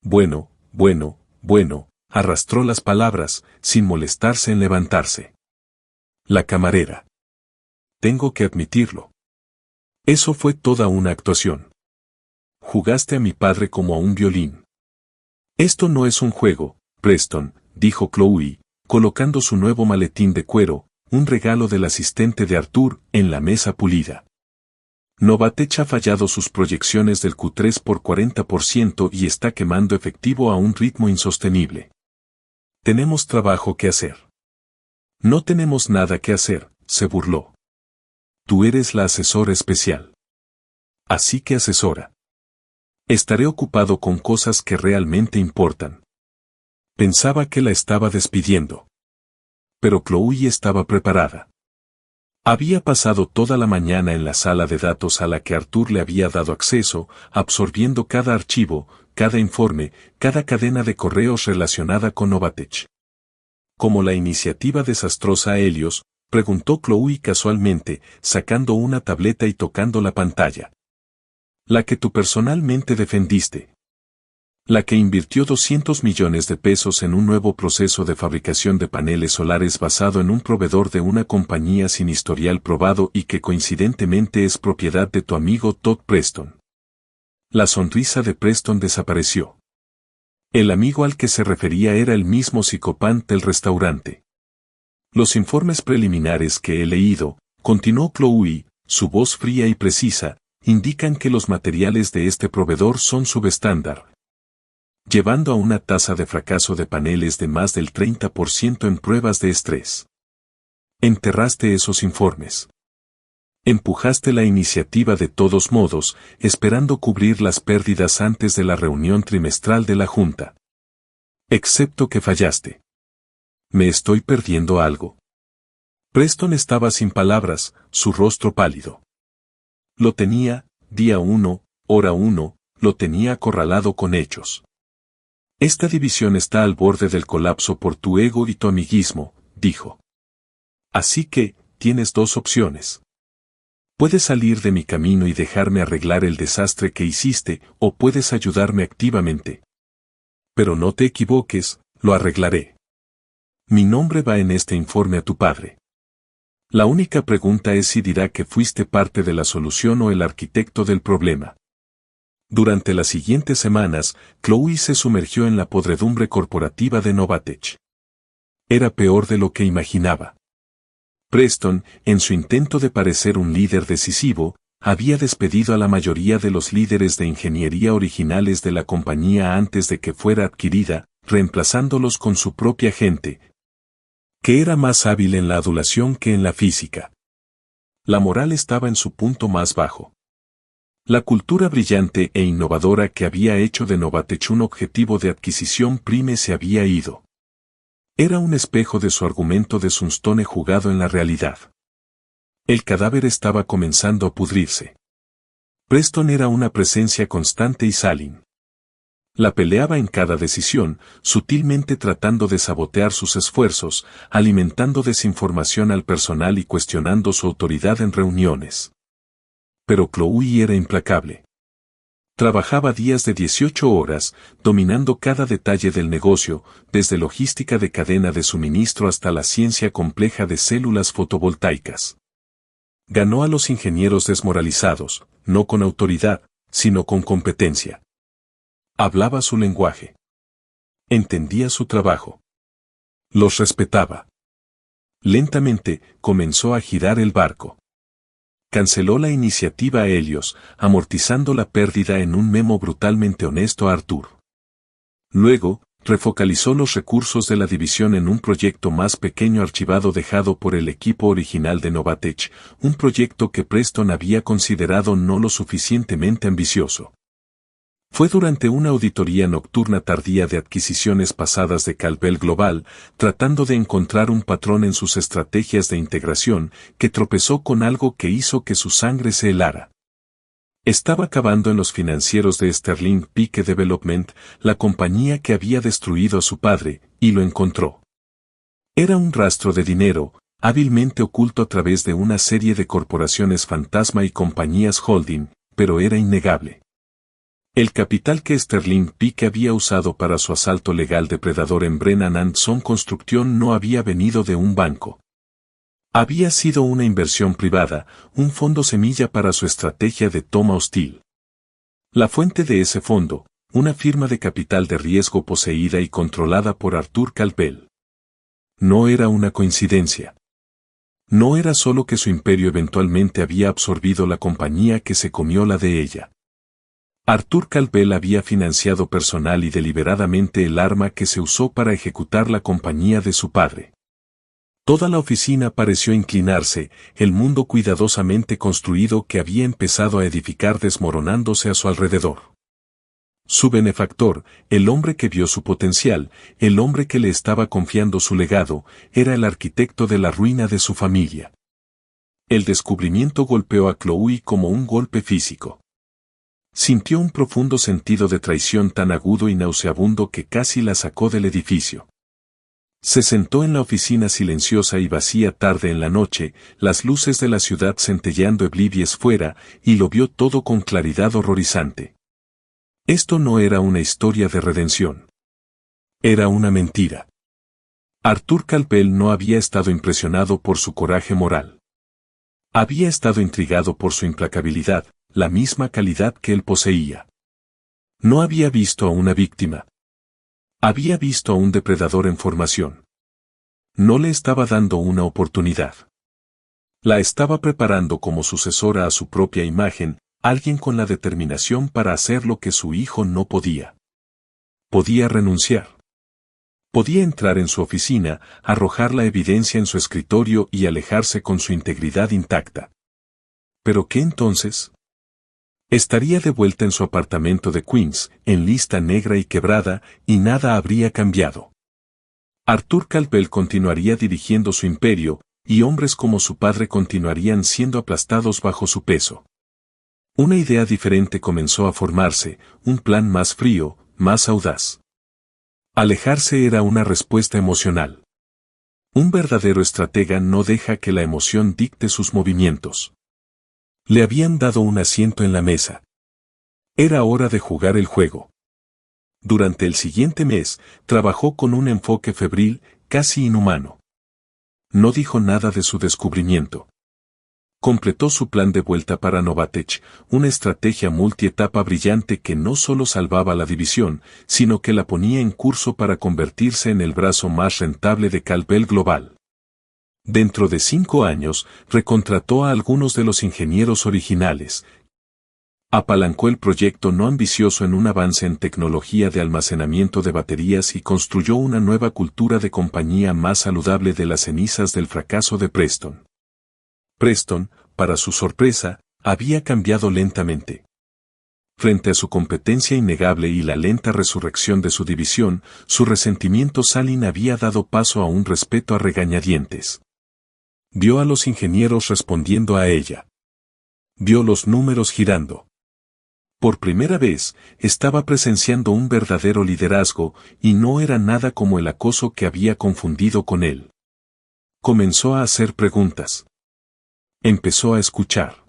Bueno, arrastró las palabras, sin molestarse en levantarse. La camarera. Tengo que admitirlo. Eso fue toda una actuación. Jugaste a mi padre como a un violín. Esto no es un juego, Preston, dijo Chloe, colocando su nuevo maletín de cuero, un regalo del asistente de Arthur, en la mesa pulida. Novatech ha fallado sus proyecciones del Q3 por 40% y está quemando efectivo a un ritmo insostenible. Tenemos trabajo que hacer. No tenemos nada que hacer, se burló. Tú eres la asesora especial. Así que asesora. Estaré ocupado con cosas que realmente importan. Pensaba que la estaba despidiendo. Pero Chloe estaba preparada. Había pasado toda la mañana en la sala de datos a la que Arthur le había dado acceso, absorbiendo cada archivo, cada informe, cada cadena de correos relacionada con Novatech. ¿Como la iniciativa desastrosa a Helios?, preguntó Chloe casualmente, sacando una tableta y tocando la pantalla. La que tú personalmente defendiste. La que invirtió 200 millones de pesos en un nuevo proceso de fabricación de paneles solares basado en un proveedor de una compañía sin historial probado y que coincidentemente es propiedad de tu amigo Todd Preston. La sonrisa de Preston desapareció. El amigo al que se refería era el mismo psicopante del restaurante. Los informes preliminares que he leído, continuó Chloe, su voz fría y precisa, indican que los materiales de este proveedor son subestándar, llevando a una tasa de fracaso de paneles de más del 30% en pruebas de estrés. Enterraste esos informes. Empujaste la iniciativa de todos modos, esperando cubrir las pérdidas antes de la reunión trimestral de la Junta. Excepto que fallaste. Me estoy perdiendo algo. Preston estaba sin palabras, su rostro pálido. Lo tenía, día 1, hora 1, lo tenía acorralado con hechos. Esta división está al borde del colapso por tu ego y tu amiguismo, dijo. Así que, tienes dos opciones. Puedes salir de mi camino y dejarme arreglar el desastre que hiciste, o puedes ayudarme activamente. Pero no te equivoques, lo arreglaré. Mi nombre va en este informe a tu padre. La única pregunta es si dirá que fuiste parte de la solución o el arquitecto del problema. Durante las siguientes semanas, Chloe se sumergió en la podredumbre corporativa de Novatech. Era peor de lo que imaginaba. Preston, en su intento de parecer un líder decisivo, había despedido a la mayoría de los líderes de ingeniería originales de la compañía antes de que fuera adquirida, reemplazándolos con su propia gente, que era más hábil en la adulación que en la física. La moral estaba en su punto más bajo. La cultura brillante e innovadora que había hecho de Novatech un objetivo de adquisición prime se había ido. Era un espejo de su argumento de Sunstone jugado en la realidad. El cadáver estaba comenzando a pudrirse. Preston era una presencia constante y Salin la peleaba en cada decisión, sutilmente tratando de sabotear sus esfuerzos, alimentando desinformación al personal y cuestionando su autoridad en reuniones. Pero Chloe era implacable. Trabajaba días de 18 horas, dominando cada detalle del negocio, desde logística de cadena de suministro hasta la ciencia compleja de células fotovoltaicas. Ganó a los ingenieros desmoralizados, no con autoridad, sino con competencia. Hablaba su lenguaje. Entendía su trabajo. Los respetaba. Lentamente, comenzó a girar el barco. Canceló la iniciativa a Helios, amortizando la pérdida en un memo brutalmente honesto a Arthur. Luego, refocalizó los recursos de la división en un proyecto más pequeño archivado dejado por el equipo original de Novatech, un proyecto que Preston había considerado no lo suficientemente ambicioso. Fue durante una auditoría nocturna tardía de adquisiciones pasadas de Caldwell Global, tratando de encontrar un patrón en sus estrategias de integración, que tropezó con algo que hizo que su sangre se helara. Estaba cavando en los financieros de Sterling Peak Development, la compañía que había destruido a su padre, y lo encontró. Era un rastro de dinero, hábilmente oculto a través de una serie de corporaciones fantasma y compañías holding, pero era innegable. El capital que Sterling Peak había usado para su asalto legal depredador en Brennan and Son Construction no había venido de un banco. Había sido una inversión privada, un fondo semilla para su estrategia de toma hostil. La fuente de ese fondo, una firma de capital de riesgo poseída y controlada por Arthur Caldwell. No era una coincidencia. No era solo que su imperio eventualmente había absorbido la compañía que se comió la de ella. Arthur Caldwell había financiado personal y deliberadamente el arma que se usó para ejecutar la compañía de su padre. Toda la oficina pareció inclinarse, el mundo cuidadosamente construido que había empezado a edificar desmoronándose a su alrededor. Su benefactor, el hombre que vio su potencial, el hombre que le estaba confiando su legado, era el arquitecto de la ruina de su familia. El descubrimiento golpeó a Chloe como un golpe físico. Sintió un profundo sentido de traición tan agudo y nauseabundo que casi la sacó del edificio. Se sentó en la oficina silenciosa y vacía tarde en la noche, las luces de la ciudad centelleando oblivies fuera, y lo vio todo con claridad horrorizante. Esto no era una historia de redención. Era una mentira. Arthur Calpel no había estado impresionado por su coraje moral. Había estado intrigado por su implacabilidad, la misma calidad que él poseía. No había visto a una víctima. Había visto a un depredador en formación. No le estaba dando una oportunidad. La estaba preparando como sucesora a su propia imagen, alguien con la determinación para hacer lo que su hijo no podía. Podía renunciar. Podía entrar en su oficina, arrojar la evidencia en su escritorio y alejarse con su integridad intacta. ¿Pero qué entonces? Estaría de vuelta en su apartamento de Queens, en lista negra y quebrada, y nada habría cambiado. Arthur Calpel continuaría dirigiendo su imperio, y hombres como su padre continuarían siendo aplastados bajo su peso. Una idea diferente comenzó a formarse, un plan más frío, más audaz. Alejarse era una respuesta emocional. Un verdadero estratega no deja que la emoción dicte sus movimientos. Le habían dado un asiento en la mesa. Era hora de jugar el juego. Durante el siguiente mes, trabajó con un enfoque febril, casi inhumano. No dijo nada de su descubrimiento. Completó su plan de vuelta para Novatech, una estrategia multietapa brillante que no solo salvaba la división, sino que la ponía en curso para convertirse en el brazo más rentable de Calpel Global. Dentro de 5 años, recontrató a algunos de los ingenieros originales. Apalancó el proyecto no ambicioso en un avance en tecnología de almacenamiento de baterías y construyó una nueva cultura de compañía más saludable de las cenizas del fracaso de Preston. Preston, para su sorpresa, había cambiado lentamente. Frente a su competencia innegable y la lenta resurrección de su división, su resentimiento salín había dado paso a un respeto a regañadientes. Vio a los ingenieros respondiendo a ella. Vio los números girando. Por primera vez, estaba presenciando un verdadero liderazgo, y no era nada como el acoso que había confundido con él. Comenzó a hacer preguntas. Empezó a escuchar.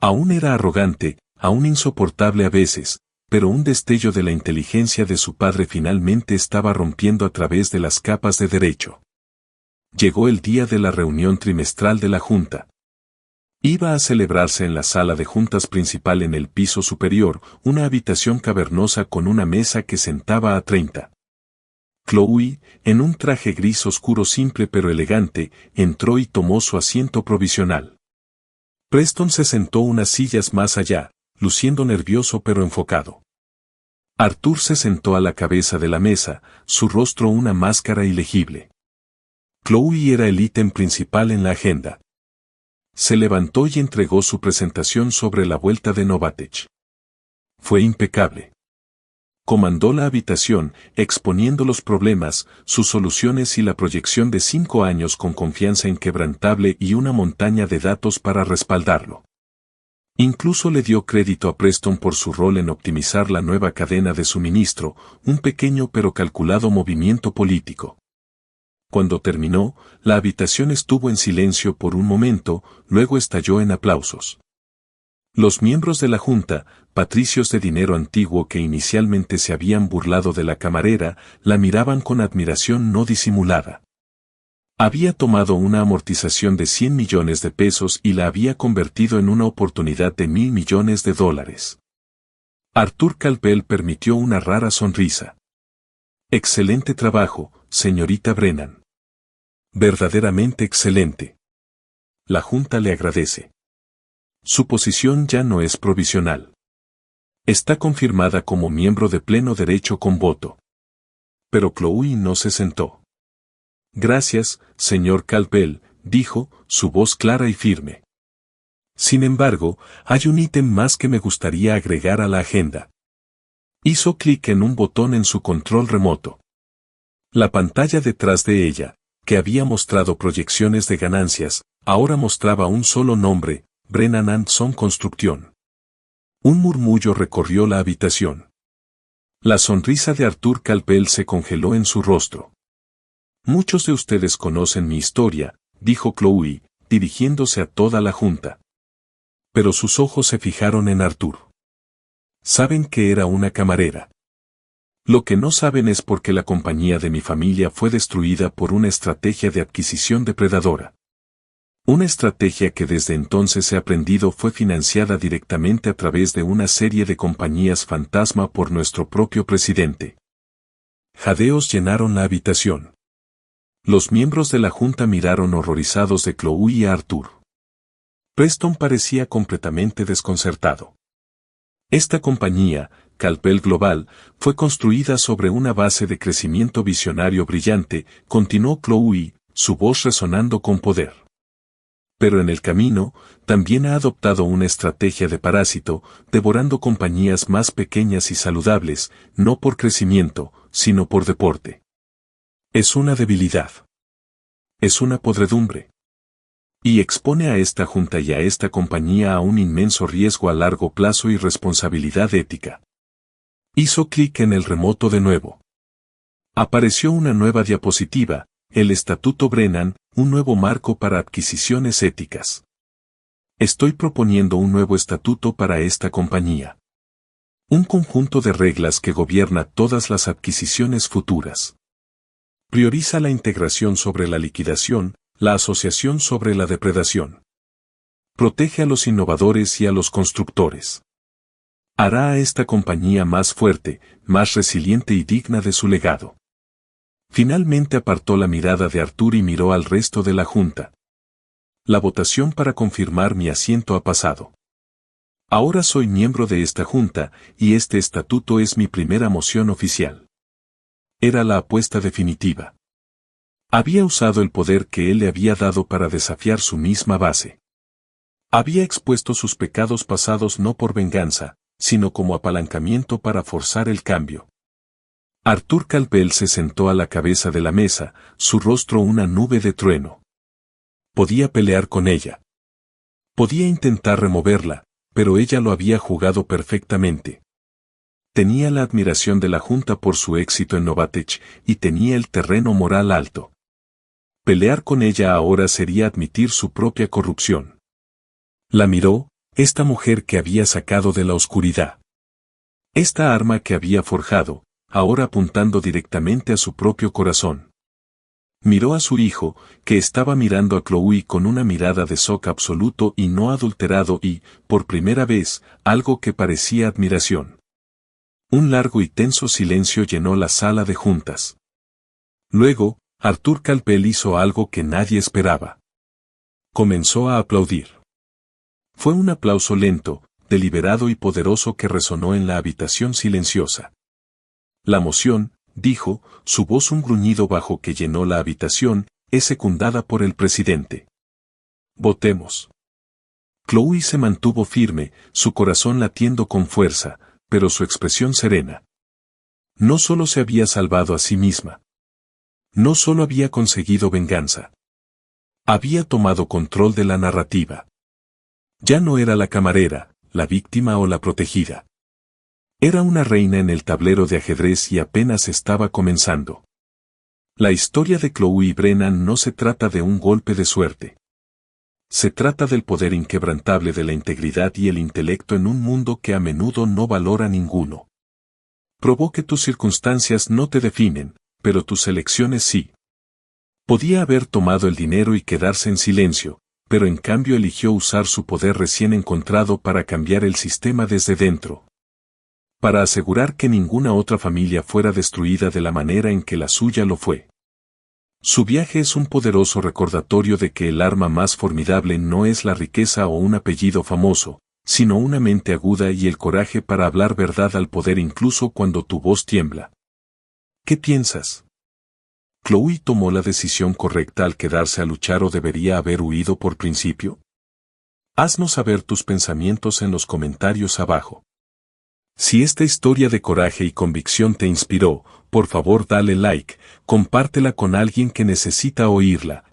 Aún era arrogante, aún insoportable a veces, pero un destello de la inteligencia de su padre finalmente estaba rompiendo a través de las capas de derecho. Llegó el día de la reunión trimestral de la Junta. Iba a celebrarse en la sala de juntas principal en el piso superior, una habitación cavernosa con una mesa que sentaba a 30. Chloe, en un traje gris oscuro simple pero elegante, entró y tomó su asiento provisional. Preston se sentó unas sillas más allá, luciendo nervioso pero enfocado. Arthur se sentó a la cabeza de la mesa, su rostro una máscara ilegible. Chloe era el ítem principal en la agenda. Se levantó y entregó su presentación sobre la vuelta de Novatech. Fue impecable. Comandó la habitación, exponiendo los problemas, sus soluciones y la proyección de 5 años con confianza inquebrantable y una montaña de datos para respaldarlo. Incluso le dio crédito a Preston por su rol en optimizar la nueva cadena de suministro, un pequeño pero calculado movimiento político. Cuando terminó, la habitación estuvo en silencio por un momento, luego estalló en aplausos. Los miembros de la junta, patricios de dinero antiguo que inicialmente se habían burlado de la camarera, la miraban con admiración no disimulada. Había tomado una amortización de 100 millones de pesos y la había convertido en una oportunidad de $1.000 millones. Arthur Calpel permitió una rara sonrisa. Excelente trabajo, señorita Brennan. Verdaderamente excelente. La junta le agradece. Su posición ya no es provisional. Está confirmada como miembro de pleno derecho con voto. Pero Chloe no se sentó. Gracias, señor Calpel, dijo, su voz clara y firme. Sin embargo, hay un ítem más que me gustaría agregar a la agenda. Hizo clic en un botón en su control remoto. La pantalla detrás de ella, que había mostrado proyecciones de ganancias, ahora mostraba un solo nombre, Brennan & Son Construction. Un murmullo recorrió la habitación. La sonrisa de Arthur Calpel se congeló en su rostro. Muchos de ustedes conocen mi historia, dijo Chloe, dirigiéndose a toda la junta. Pero sus ojos se fijaron en Arthur. Saben que era una camarera. Lo que no saben es por qué la compañía de mi familia fue destruida por una estrategia de adquisición depredadora. Una estrategia que desde entonces he aprendido fue financiada directamente a través de una serie de compañías fantasma por nuestro propio presidente. Jadeos llenaron la habitación. Los miembros de la junta miraron horrorizados de Chloe y a Arthur. Preston parecía completamente desconcertado. Esta compañía, Caldwell Global, fue construida sobre una base de crecimiento visionario brillante, continuó Chloe, su voz resonando con poder. Pero en el camino, también ha adoptado una estrategia de parásito, devorando compañías más pequeñas y saludables, no por crecimiento, sino por deporte. Es una debilidad. Es una podredumbre. Y expone a esta junta y a esta compañía a un inmenso riesgo a largo plazo y responsabilidad ética. Hizo clic en el remoto de nuevo. Apareció una nueva diapositiva, el Estatuto Brennan, un nuevo marco para adquisiciones éticas. Estoy proponiendo un nuevo estatuto para esta compañía. Un conjunto de reglas que gobierna todas las adquisiciones futuras. Prioriza la integración sobre la liquidación, la asociación sobre la depredación. Protege a los innovadores y a los constructores. Hará a esta compañía más fuerte, más resiliente y digna de su legado. Finalmente apartó la mirada de Arthur y miró al resto de la junta. La votación para confirmar mi asiento ha pasado. Ahora soy miembro de esta junta, y este estatuto es mi primera moción oficial. Era la apuesta definitiva. Había usado el poder que él le había dado para desafiar su misma base. Había expuesto sus pecados pasados no por venganza, sino como apalancamiento para forzar el cambio. Arthur Caldwell se sentó a la cabeza de la mesa, su rostro una nube de trueno. Podía pelear con ella. Podía intentar removerla, pero ella lo había jugado perfectamente. Tenía la admiración de la junta por su éxito en Novatech, y tenía el terreno moral alto. Pelear con ella ahora sería admitir su propia corrupción. La miró, esta mujer que había sacado de la oscuridad. Esta arma que había forjado, ahora apuntando directamente a su propio corazón. Miró a su hijo, que estaba mirando a Chloe con una mirada de shock absoluto y no adulterado y, por primera vez, algo que parecía admiración. Un largo y tenso silencio llenó la sala de juntas. Luego, Arthur Caldwell hizo algo que nadie esperaba. Comenzó a aplaudir. Fue un aplauso lento, deliberado y poderoso que resonó en la habitación silenciosa. La moción, dijo, su voz un gruñido bajo que llenó la habitación, es secundada por el presidente. Votemos. Chloe se mantuvo firme, su corazón latiendo con fuerza, pero su expresión serena. No solo se había salvado a sí misma. No solo había conseguido venganza. Había tomado control de la narrativa. Ya no era la camarera, la víctima o la protegida. Era una reina en el tablero de ajedrez y apenas estaba comenzando. La historia de Chloe Brennan no se trata de un golpe de suerte. Se trata del poder inquebrantable de la integridad y el intelecto en un mundo que a menudo no valora ninguno. Probó que tus circunstancias no te definen, pero tus elecciones sí. Podía haber tomado el dinero y quedarse en silencio, pero en cambio eligió usar su poder recién encontrado para cambiar el sistema desde dentro. Para asegurar que ninguna otra familia fuera destruida de la manera en que la suya lo fue. Su viaje es un poderoso recordatorio de que el arma más formidable no es la riqueza o un apellido famoso, sino una mente aguda y el coraje para hablar verdad al poder incluso cuando tu voz tiembla. ¿Qué piensas? ¿Chloe tomó la decisión correcta al quedarse a luchar o debería haber huido por principio? Haznos saber tus pensamientos en los comentarios abajo. Si esta historia de coraje y convicción te inspiró, por favor dale like, compártela con alguien que necesita oírla,